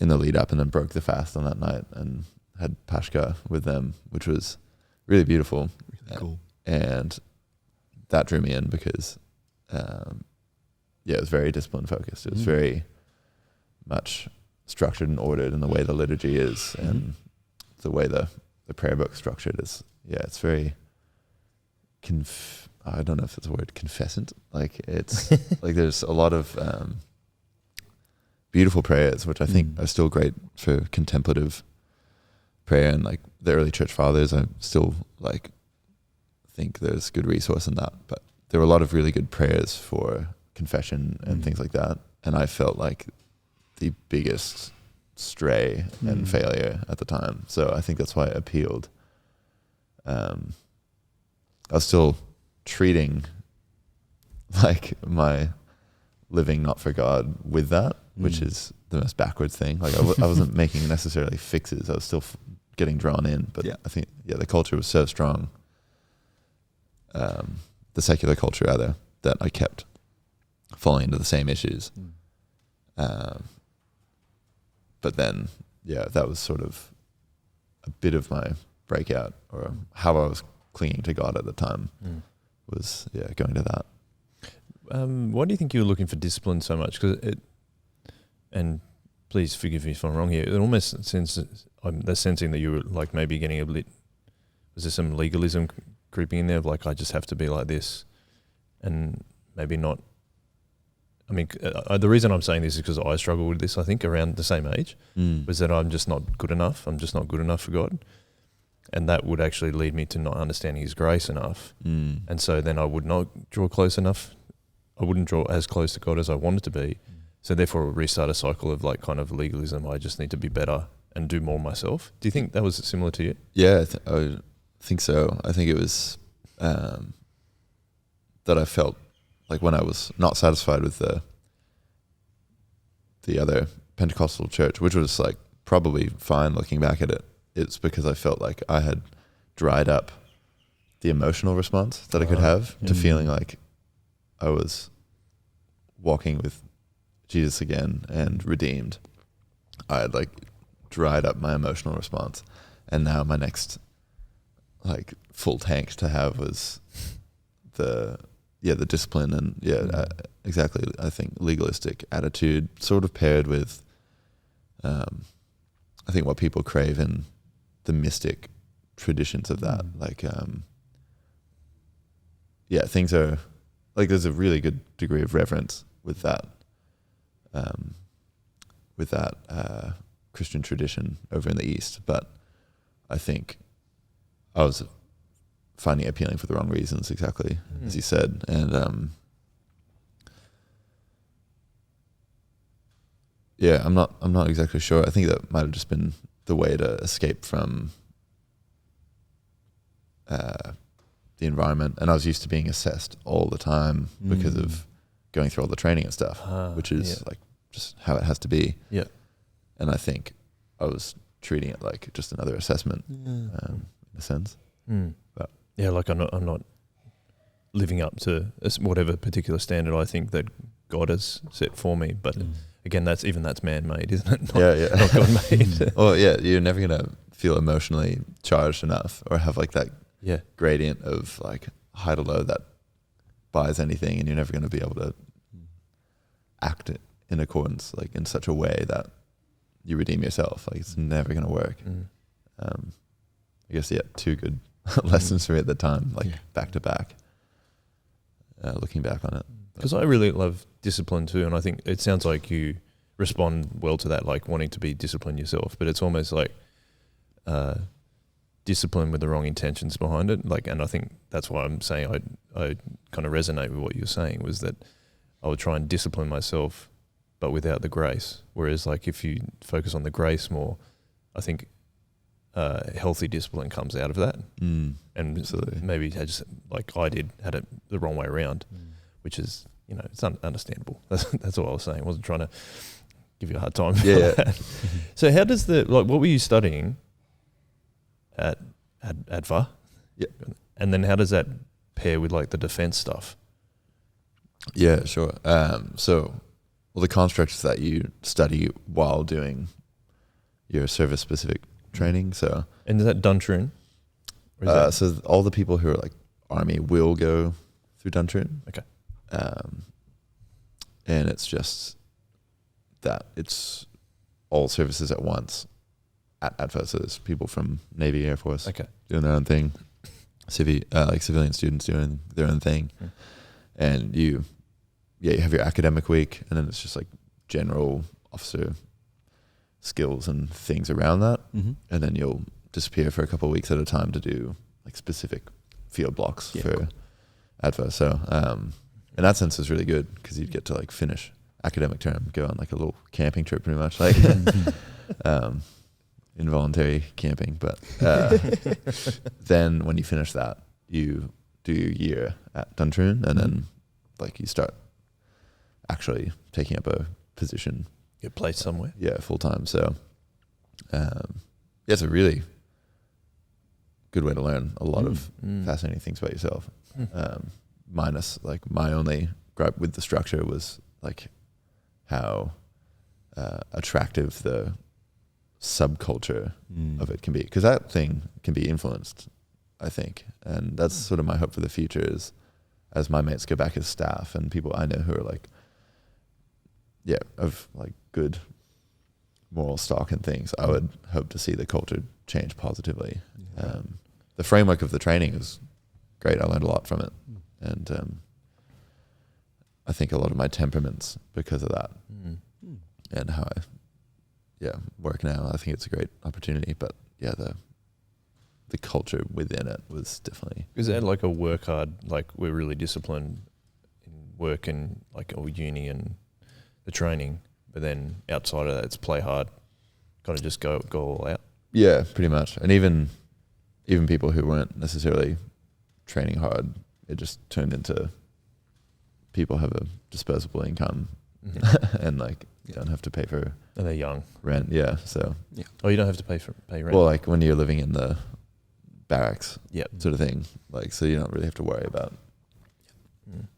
in the lead up, and then broke the fast on that night and had Pashka with them, which was really beautiful. Really cool. And that drew me in because it was very discipline focused. It was very much structured and ordered in the way the liturgy is and the way the prayer book structured is. Yeah, it's very I don't know if it's a word, confessant. Like it's like there's a lot of beautiful prayers, which I think are still great for contemplative prayer, and like the early church fathers, I still like think there's good resource in that. But there were a lot of really good prayers for confession and things like that, and I felt like the biggest stray and failure at the time. So I think that's why it appealed. I was still treating like my living not for God with that, which is the most backwards thing. Like I wasn't making necessarily fixes. I was still getting drawn in, but I think the culture was so strong, the secular culture rather, that I kept falling into the same issues. But then that was sort of a bit of my breakout, or how I was clinging to God at the time was going to that. Why do you think you were looking for discipline so much? And please forgive me if I'm wrong here, it almost senses, I'm sensing that you were like maybe getting a bit, was there some legalism creeping in there of like, I just have to be like this, and maybe not. I mean, the reason I'm saying this is because I struggled with this, I think, around the same age, was that I'm just not good enough. I'm just not good enough for God. And that would actually lead me to not understanding his grace enough. And so then I would not draw close enough. I wouldn't draw as close to God as I wanted to be. So therefore it would restart a cycle of like kind of legalism. I just need to be better and do more myself. Do you think that was similar to you? Yeah, I think so. I think it was that I felt like when I was not satisfied with the other Pentecostal church, which was like probably fine looking back at it, it's because I felt like I had dried up the emotional response that I could have to feeling like I was walking with Jesus again and redeemed. I had like dried up my emotional response, and now my next like full tank to have was the discipline and exactly. I think legalistic attitude sort of paired with I think what people crave in the mystic traditions of that. Like things are like, there's a really good degree of reverence with that Christian tradition over in the East, but I think I was finding it appealing for the wrong reasons, exactly as you said. And I'm not exactly sure. I think that might have just been the way to escape from the environment. And I was used to being assessed all the time because of going through all the training and stuff, which is like just how it has to be. Yeah. And I think I was treating it like just another assessment in a sense. But like I'm not living up to whatever particular standard I think that God has set for me. But again, that's man-made, isn't it? Not God-made. Well, you're never gonna feel emotionally charged enough or have like that gradient of like high to low that buys anything, and you're never gonna be able to act it in accordance, like in such a way that you redeem yourself. Like it's never gonna work. I guess two good lessons for me at the time, like back to back. Looking back on it, because I really love discipline too, and I think it sounds like you respond well to that, like wanting to be disciplined yourself. But it's almost like discipline with the wrong intentions behind it. Like, and I think that's why I'm saying I kind of resonate with what you're saying, was that I would try and discipline myself, but without the grace. Whereas like if you focus on the grace more, I think healthy discipline comes out of that. And Absolutely. maybe I just, like I did, had it the wrong way around, which is, it's understandable. That's all I was saying. I wasn't trying to give you a hard time. Yeah. So how does what were you studying at ADVA? Yeah. And then how does that pair with like the defense stuff? Yeah, sure. The constructs that you study while doing your service-specific training. So, and is that Duntroon? So all the people who are like Army will go through Duntroon. Okay. And it's just that it's all services at once at ADVA. So there's people from Navy, Air Force doing their own thing, civilian students doing their own thing, and you have your academic week, and then it's just like general officer skills and things around that, and then you'll disappear for a couple of weeks at a time to do like specific field blocks for ADVA. So in that sense, it's really good because you get to like finish academic term, go on like a little camping trip, pretty much like involuntary camping. But then when you finish that, you do your year at Duntroon, and then like you start actually taking up a position. Get placed somewhere. Yeah, full time. So it's a really good way to learn a lot of fascinating things about yourself. Minus like my only gripe with the structure was like how attractive the subculture of it can be, because that thing can be influenced, I think, and that's sort of my hope for the future is as my mates go back as staff and people I know who are like of like good moral stock and things, I would hope to see the culture change positively. The framework of the training is great. I learned a lot from it, and I think a lot of my temperament's because of that, and how I work now. I think it's a great opportunity, but the culture within it was definitely. Is that like a work hard, like we're really disciplined in work and like or uni and the training, but then outside of that it's play hard, kind of just go all out? Yeah, pretty much. And even people who weren't necessarily training hard, it just turned into people have a disposable income and like you don't have to pay for and they're young rent. So you don't have to pay rent. Well, like when you're living in the barracks sort of thing, like so you don't really have to worry about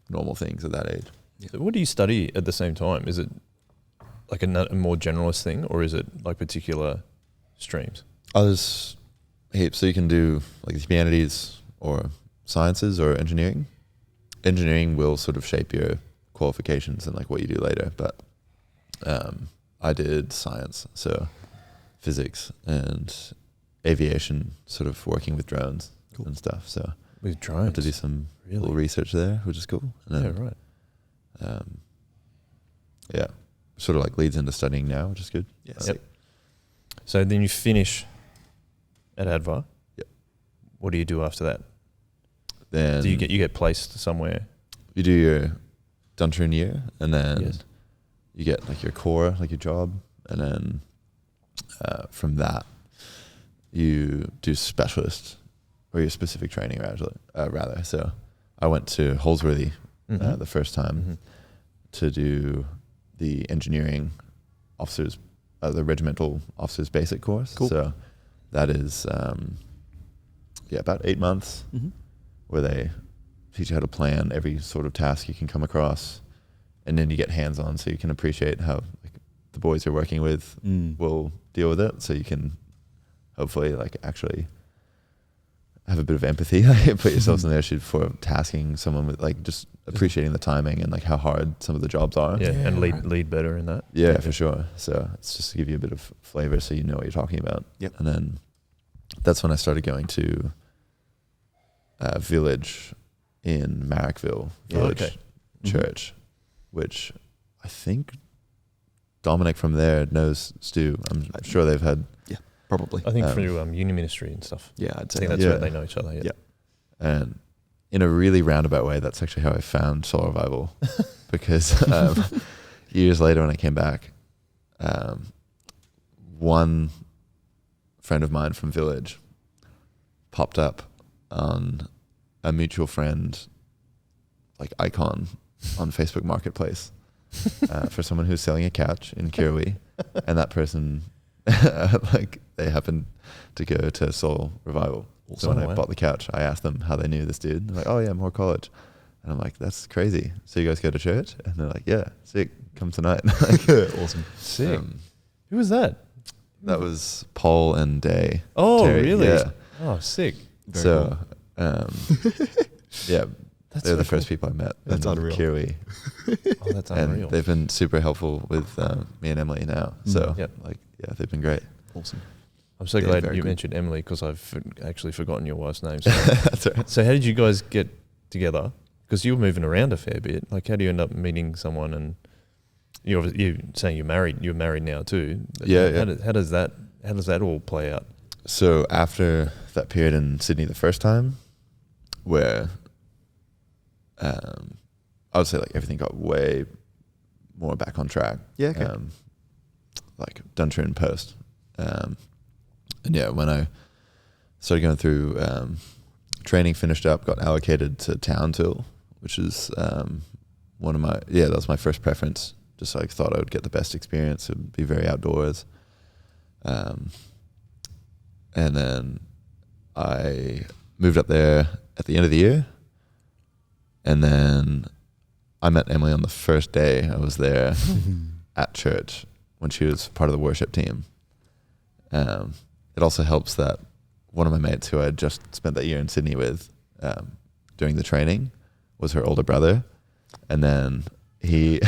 normal things at that age. So what do you study at the same time? Is it like a more generalist thing, or is it like particular streams? There's heaps. So you can do like humanities or sciences or engineering. Engineering will sort of shape your qualifications and like what you do later. But I did science, so physics and aviation, sort of working with drones and stuff. So with drones, I had to do some little research there, which is cool. And then, right. Sort of like leads into studying now, which is good. So then you finish at ADVA. Yep. What do you do after that? Then do you get placed somewhere? You do your Duntroon year, and then you get like your core, like your job, and then from that you do specialist or your specific training rather. So I went to Holsworthy the first time to do the engineering officers, the regimental officers basic course. Cool. So that is about 8 months where they teach you how to plan every sort of task you can come across, and then you get hands-on so you can appreciate how like, the boys you're working with will deal with it, so you can hopefully like actually have a bit of empathy, put yourselves in their shoes for tasking someone with like just appreciating the timing and like how hard some of the jobs are. And lead better in that. Yeah, for sure. So it's just to give you a bit of flavor so you know what you're talking about. And then that's when I started going to a village in Marrickville Village Church, which I think Dominic from there knows Stu. I'm sure they've had... Probably. I think through uni ministry and stuff. Yeah, I'd say I think that's where they know each other. And in a really roundabout way, that's actually how I found Soul Revival. Because years later when I came back, one friend of mine from Village popped up on a mutual friend like icon on Facebook Marketplace for someone who's selling a couch in Kirui. And that person, like, they happened to go to Soul Revival. So when I bought the couch, I asked them how they knew this dude. They're like, oh yeah, Moore College. And I'm like, that's crazy. So you guys go to church? And they're like, yeah, sick. Come tonight. Awesome. Sick. Who was that? That was Paul and Day. Oh, Terry. really? Yeah. Oh, sick. Very So, yeah, That's they're so the first cool. people I met. That's in unreal. Kirui. Oh, that's unreal. And they've been super helpful with me and Emily now. So, Yep. like, yeah, they've been great. Awesome. I'm so Yeah, glad very you good. mentioned Emily because I've actually forgotten your wife's name. So, That's all right. so how did you guys get together? Because you were moving around a fair bit. Like, how do you end up meeting someone? And you're saying you're married. You're married now too. But Yeah, How, yeah. how does that all play out? So after that period in Sydney the first time, where I would say like everything got way more back on track. Yeah, okay. Like Duntroon post. And yeah, when I started going through training, finished up, got allocated to Townsville, which is that was my first preference. Just like thought I would get the best experience. It would be very outdoors. And then I moved up there at the end of the year. And then I met Emily on the first day I was there at church when she was part of the worship team. It also helps that one of my mates who I had just spent that year in Sydney with during the training was her older brother. And then he...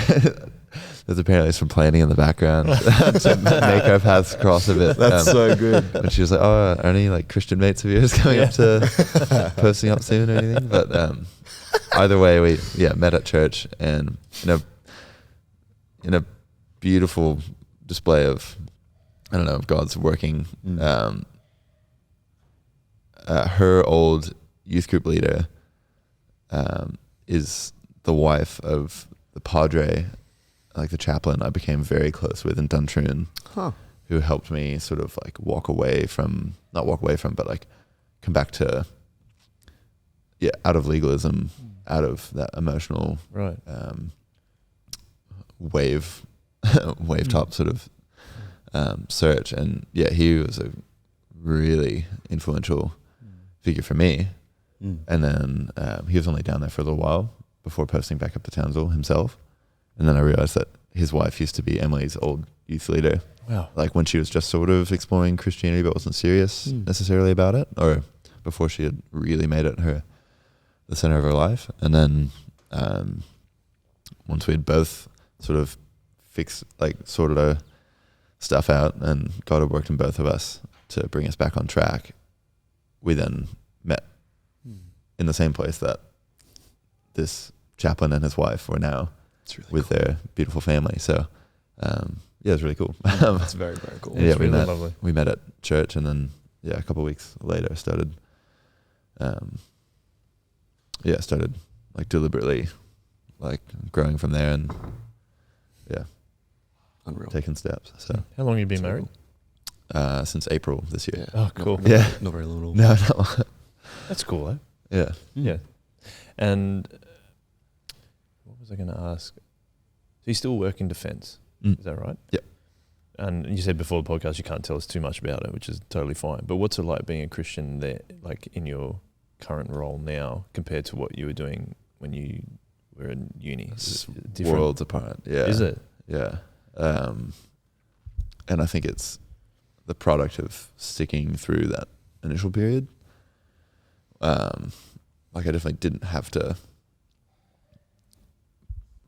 There's apparently some planning in the background to make our paths cross a bit. That's so good. And she was like, "Oh, are any like Christian mates of yours coming up to posting up soon or anything?" But either way, we met at church, and in a beautiful display of of God's working. Her old youth group leader is the wife of the padre, like the chaplain I became very close with in Duntroon, who helped me sort of like not walk away from, but like come back to, out of legalism, out of that emotional Right. wave top sort of search. And he was a really influential figure for me. And then he was only down there for a little while before posting back up to Townsville himself. And then I realized that his wife used to be Emily's old youth leader. Wow. Like when she was just sort of exploring Christianity but wasn't serious necessarily about it, or before she had really made it the center of her life. And then once we had both sort of sorted our stuff out and God had worked in both of us to bring us back on track, we then met in the same place that this chaplain and his wife were now with their beautiful family. So it was really cool. That's very, very cool. Yeah, It's really lovely. we met at church, and then a couple of weeks later started like deliberately like growing from there, and Unreal. taking steps. So How long have you been So married? cool. since April this year. Oh, cool. Not very long at all. No. That's cool, eh? Yeah. Yeah. And what was I going to ask? So you still work in defence, is that right? Yep. And you said before the podcast you can't tell us too much about it, which is totally fine. But what's it like being a Christian there, like in your current role now, compared to what you were doing when you were in uni? Is it different? Worlds apart. Yeah. Is it? Yeah. And I think it's the product of sticking through that initial period. Like I definitely didn't have to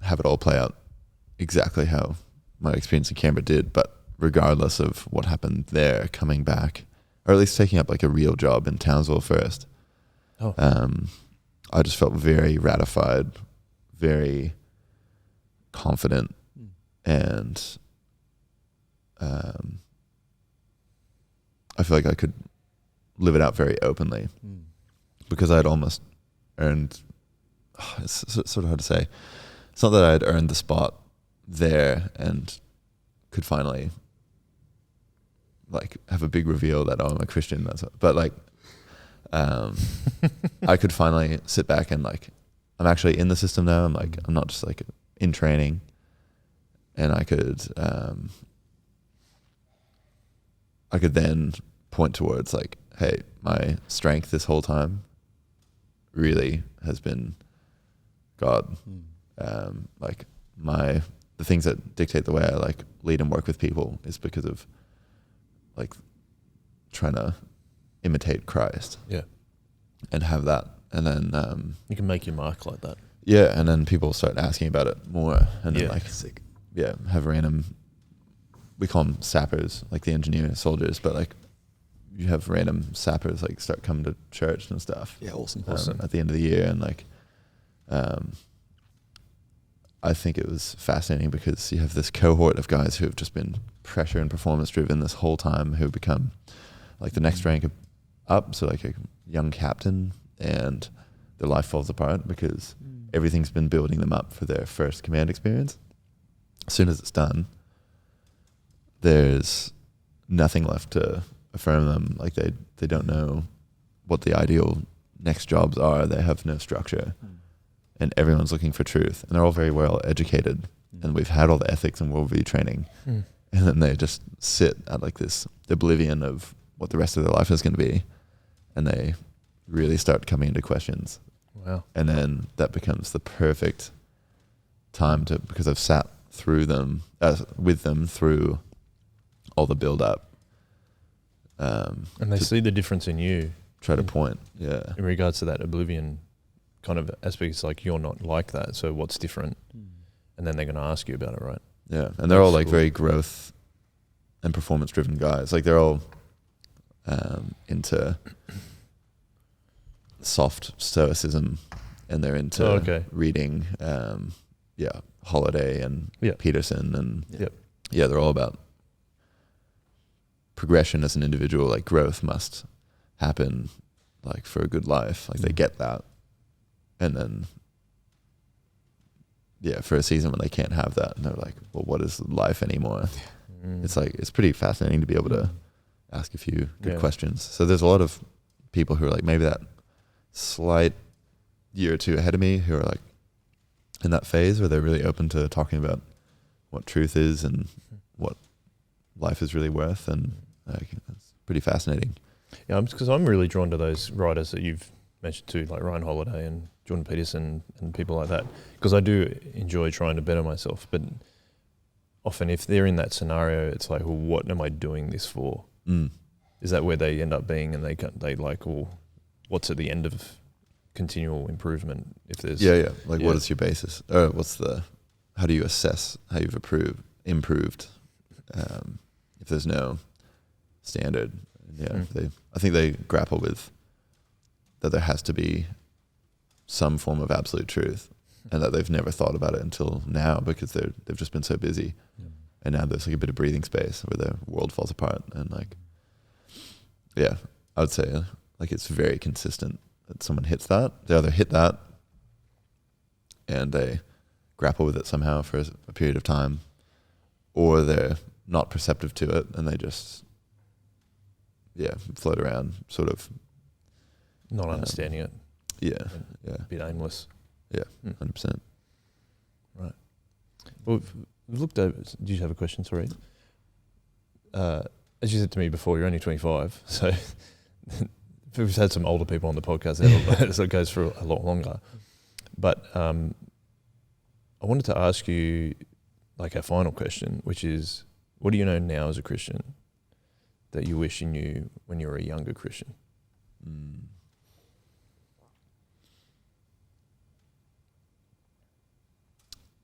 have it all play out exactly how my experience in Canberra did, but regardless of what happened there, coming back, or at least taking up like a real job in Townsville first, I just felt very ratified, very confident, and I feel like I could live it out very openly because I had almost earned. It's sort of hard to say. It's not that I had earned the spot there and could finally like have a big reveal that I'm a Christian. But like, I could finally sit back and like, I'm actually in the system now. I'm not just like in training, and I could then point towards like, hey, my strength this whole time really has been God. Like the things that dictate the way I like lead and work with people is because of like trying to imitate Christ. Yeah. And have that. And then you can make your mark like that. Yeah, and then people start asking about it more, and then like sick. Yeah, have random, we call them sappers, like the engineer soldiers, but like you have random sappers like start coming to church and stuff. Yeah, awesome. At the end of the year, and like I think it was fascinating because you have this cohort of guys who have just been pressure and performance driven this whole time, who become like the next rank up, so like a young captain, and their life falls apart because everything's been building them up for their first command experience. As soon as it's done, there's nothing left to affirm them. Like they don't know what the ideal next jobs are. They have no structure, and everyone's looking for truth, and they're all very well educated, and we've had all the ethics and worldview training, and then they just sit at like this oblivion of what the rest of their life is going to be, and they really start coming into questions. Wow. And then that becomes the perfect time because I've sat through them, with them through all the build up. And they see the difference in you. Try to point, yeah. In regards to that oblivion kind of aspect, it's like you're not like that, so what's different? And then they're going to ask you about it, right? Yeah, and they're all like very growth and performance driven guys. Like they're all into soft stoicism, and they're into reading Holiday and Peterson, and they're all about progression as an individual. Like growth must happen like for a good life. Like they get that, and then for a season when they can't have that, and they're like, well, what is life anymore? It's like, it's pretty fascinating to be able to ask a few good questions. So there's a lot of people who are like maybe that slight year or two ahead of me, who are like in that phase where they're really open to talking about what truth is and what life is really worth, and it's pretty fascinating. Yeah, because I'm really drawn to those writers that you've mentioned too, like Ryan Holiday and Jordan Peterson and people like that, because I do enjoy trying to better myself. But often if they're in that scenario, it's like, well, what am I doing this for? Is that where they end up being, and they like, well, what's at the end of continual improvement? If there's what is your basis? How do you assess how you've improved? If there's no standard, I think they grapple with that there has to be some form of absolute truth, and that they've never thought about it until now because they've just been so busy, and now there's like a bit of breathing space where the world falls apart, and like, I would say like it's very consistent that someone hits that. They either hit that and they grapple with it somehow for a period of time, or they're not perceptive to it and they just float around, sort of not understanding it. A bit aimless. 100%. Right. Well, we've looked over. Do you have a question? Sorry. As you said to me before, you're only 25, so we've had some older people on the podcast, so it goes for a lot longer. But I wanted to ask you, like, our final question, which is, what do you know now as a Christian that you wish you knew when you were a younger Christian?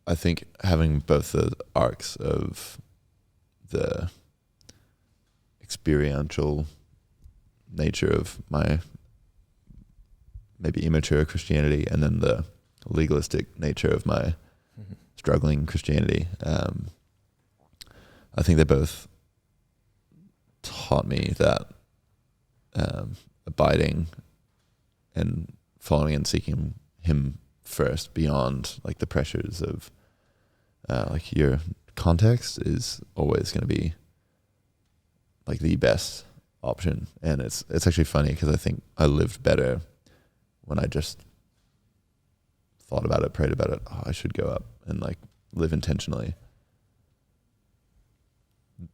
I think having both the arcs of the experiential nature of my maybe immature Christianity, and then the legalistic nature of my struggling Christianity. I think they both taught me that abiding and following and seeking him first beyond like the pressures of like your context is always going to be like the best option. And it's actually funny because I think I lived better when I just thought about it, prayed about it. Oh, I should go up and like live intentionally.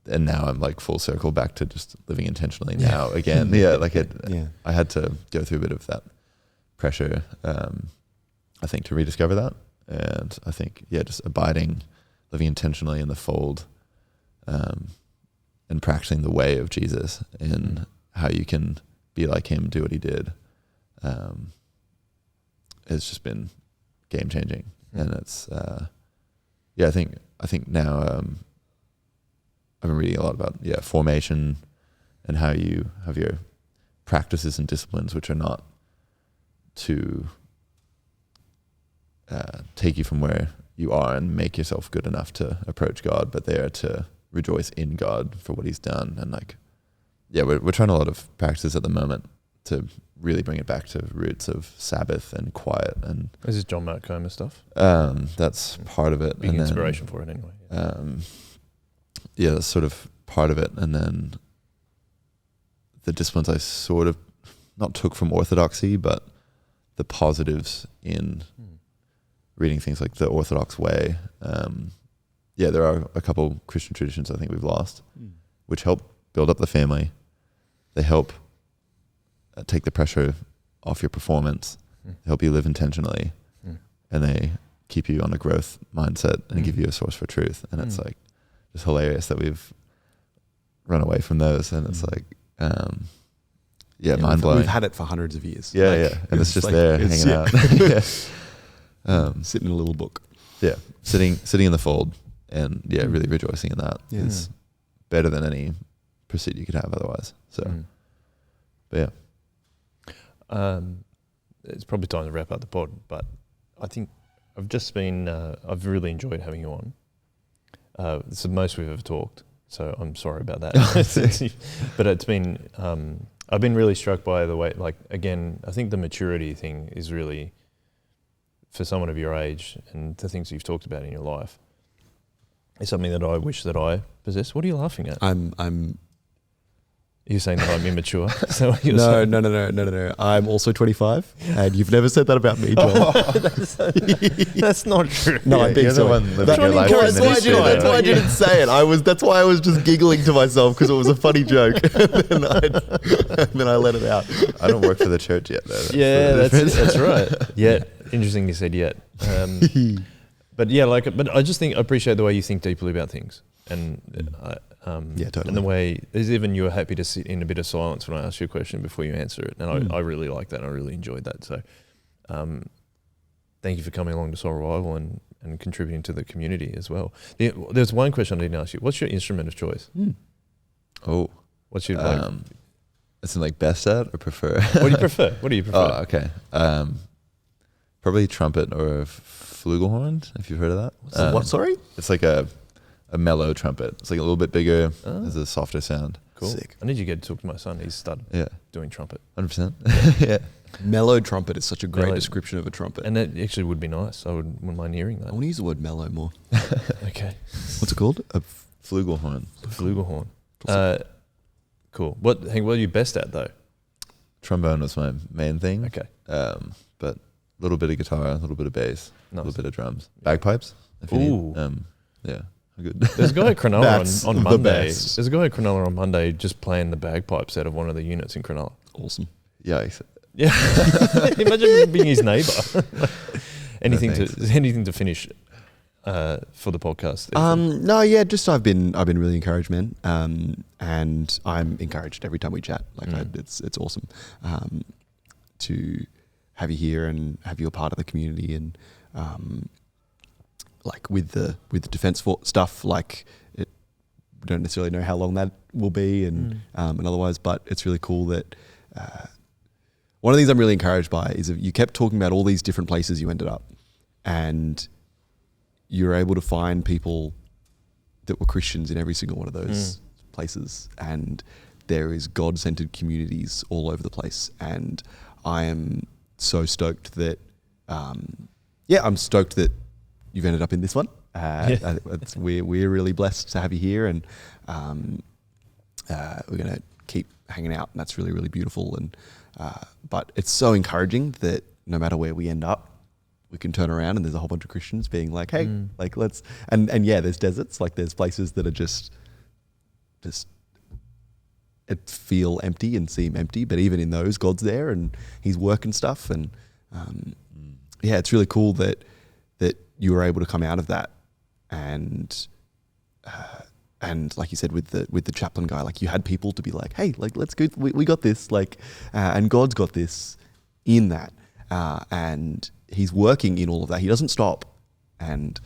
And now I'm like full circle back to just living intentionally now again. Yeah, like I had to go through a bit of that pressure, I think, to rediscover that. And I think, just abiding, living intentionally in the fold, and practicing the way of Jesus in how you can be like him, do what he did, has just been game changing. And it's, I think now, I've been reading a lot about formation and how you have your practices and disciplines, which are not to take you from where you are and make yourself good enough to approach God, but they are to rejoice in God for what he's done. And like, we're trying a lot of practices at the moment to really bring it back to roots of Sabbath and quiet. And this is John Mark Comer stuff. That's part of it. Big inspiration for it anyway. That's sort of part of it. And then the disciplines I sort of not took from orthodoxy, but the positives in reading things like the Orthodox way. There are a couple Christian traditions I think we've lost, which help build up the family. They help take the pressure off your performance, help you live intentionally, and they keep you on a growth mindset and give you a source for truth. And it's like, it's hilarious that we've run away from those, and it's like, mind blowing. We've had it for hundreds of years. And it's just like, there hanging out. Sitting in a little book. Yeah, sitting in the fold, and really rejoicing in that is better than any pursuit you could have otherwise. So, but it's probably time to wrap up the pod. But I think I've really enjoyed having you on. It's the most we've ever talked, so I'm sorry about that. But it's been, I've been really struck by the way, like, again, I think the maturity thing is really, for someone of your age and the things you've talked about in your life, is something that I wish that I possess. What are you laughing at? You're saying that I'm immature? So No. I'm also 25, and you've never said that about me, Joel. That's not true. No, I think so. That's why I didn't say it. That's why I was just giggling to myself because it was a funny joke, and then I let it out. I don't work for the church yet, though. That's right. Yet, interesting you said yet. But I just think I appreciate the way you think deeply about things, and totally. And the way, there's even you were happy to sit in a bit of silence when I asked you a question before you answer it. And I really like that. I really enjoyed that. So thank you for coming along to Soul Revival and contributing to the community as well. There's one question I didn't ask you. What's your instrument of choice? Oh. What's your It's like best at or prefer? What do you prefer? Oh, okay. Probably trumpet or flugelhorn, if you've heard of that. What, sorry? It's like a mellow trumpet. It's like a little bit bigger, has a softer sound. Cool. Sick. I need you to talk to my son. He's started doing trumpet. 100%. Yeah. Mellow trumpet is such a great description of a trumpet. And that actually would be nice. I wouldn't mind hearing that. I want to use the word mellow more. Okay. What's it called? A flugelhorn. Flugelhorn. Cool. What are you best at though? Trombone was my main thing. Okay. But a little bit of guitar, a little bit of bass, a little bit of drums. Yeah. Bagpipes. If you need. Good. There's a guy at Cronulla on Monday. Best. There's a guy at Cronulla on Monday just playing the bagpipes out of one of the units in Cronulla. Awesome. Yeah. Imagine being his neighbour. Anything to finish for the podcast? I've been really encouraged, man. And I'm encouraged every time we chat. It's awesome to have you here and have you a part of the community, and with the defense stuff, we don't necessarily know how long that will be and otherwise, but it's really cool that one of the things I'm really encouraged by is that you kept talking about all these different places you ended up, and you're able to find people that were Christians in every single one of those places, and there is God-centered communities all over the place. And I am so stoked that, I'm stoked that you've ended up in this one. We're really blessed to have you here, and we're going to keep hanging out, and that's really, really beautiful. And but it's so encouraging that no matter where we end up, we can turn around and there's a whole bunch of Christians being like, hey, like let's, and there's deserts, like there's places that are just it feel empty and seem empty, but even in those, God's there and He's working stuff. And it's really cool that you were able to come out of that, and like you said with the chaplain guy, like you had people to be like, hey, like let's go, we got this, like, and God's got this in that, and He's working in all of that. He doesn't stop, and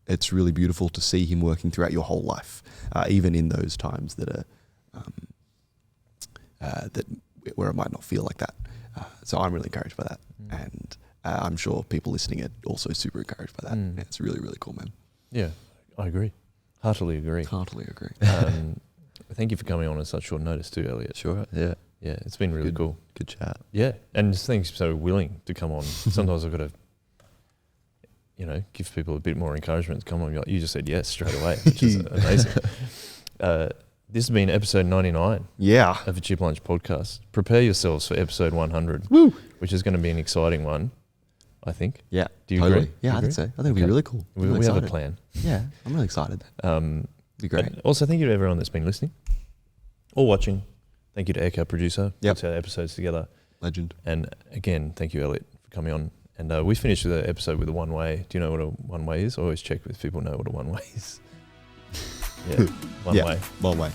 it's really beautiful to see Him working throughout your whole life, even in those times that are where it might not feel like that. So I'm really encouraged by that, and I'm sure people listening are also super encouraged by that. Yeah, it's really, really cool, man. Yeah, I agree. Heartily agree. Thank you for coming on such short notice too, Elliott. Sure. Yeah. Yeah, it's been really cool. Good chat. Yeah, and just thanks so willing to come on. Sometimes I've got to, give people a bit more encouragement to come on. You just said yes straight away, which is amazing. This has been episode 99 of the Chip Lunch podcast. Prepare yourselves for episode 100, which is going to be an exciting one, I think. Yeah. Do you agree? Yeah, I think so. I think it'll be really cool. We have a plan. Yeah, I'm really excited. Be great. Also, thank you to everyone that's been listening or watching. Thank you to Echo, producer. Puts our episodes together. Legend. And again, thank you, Elliott, for coming on. And we finished the episode with a one-way. Do you know what a one-way is? I always check if people know what a one-way is. Yeah, one way. One way.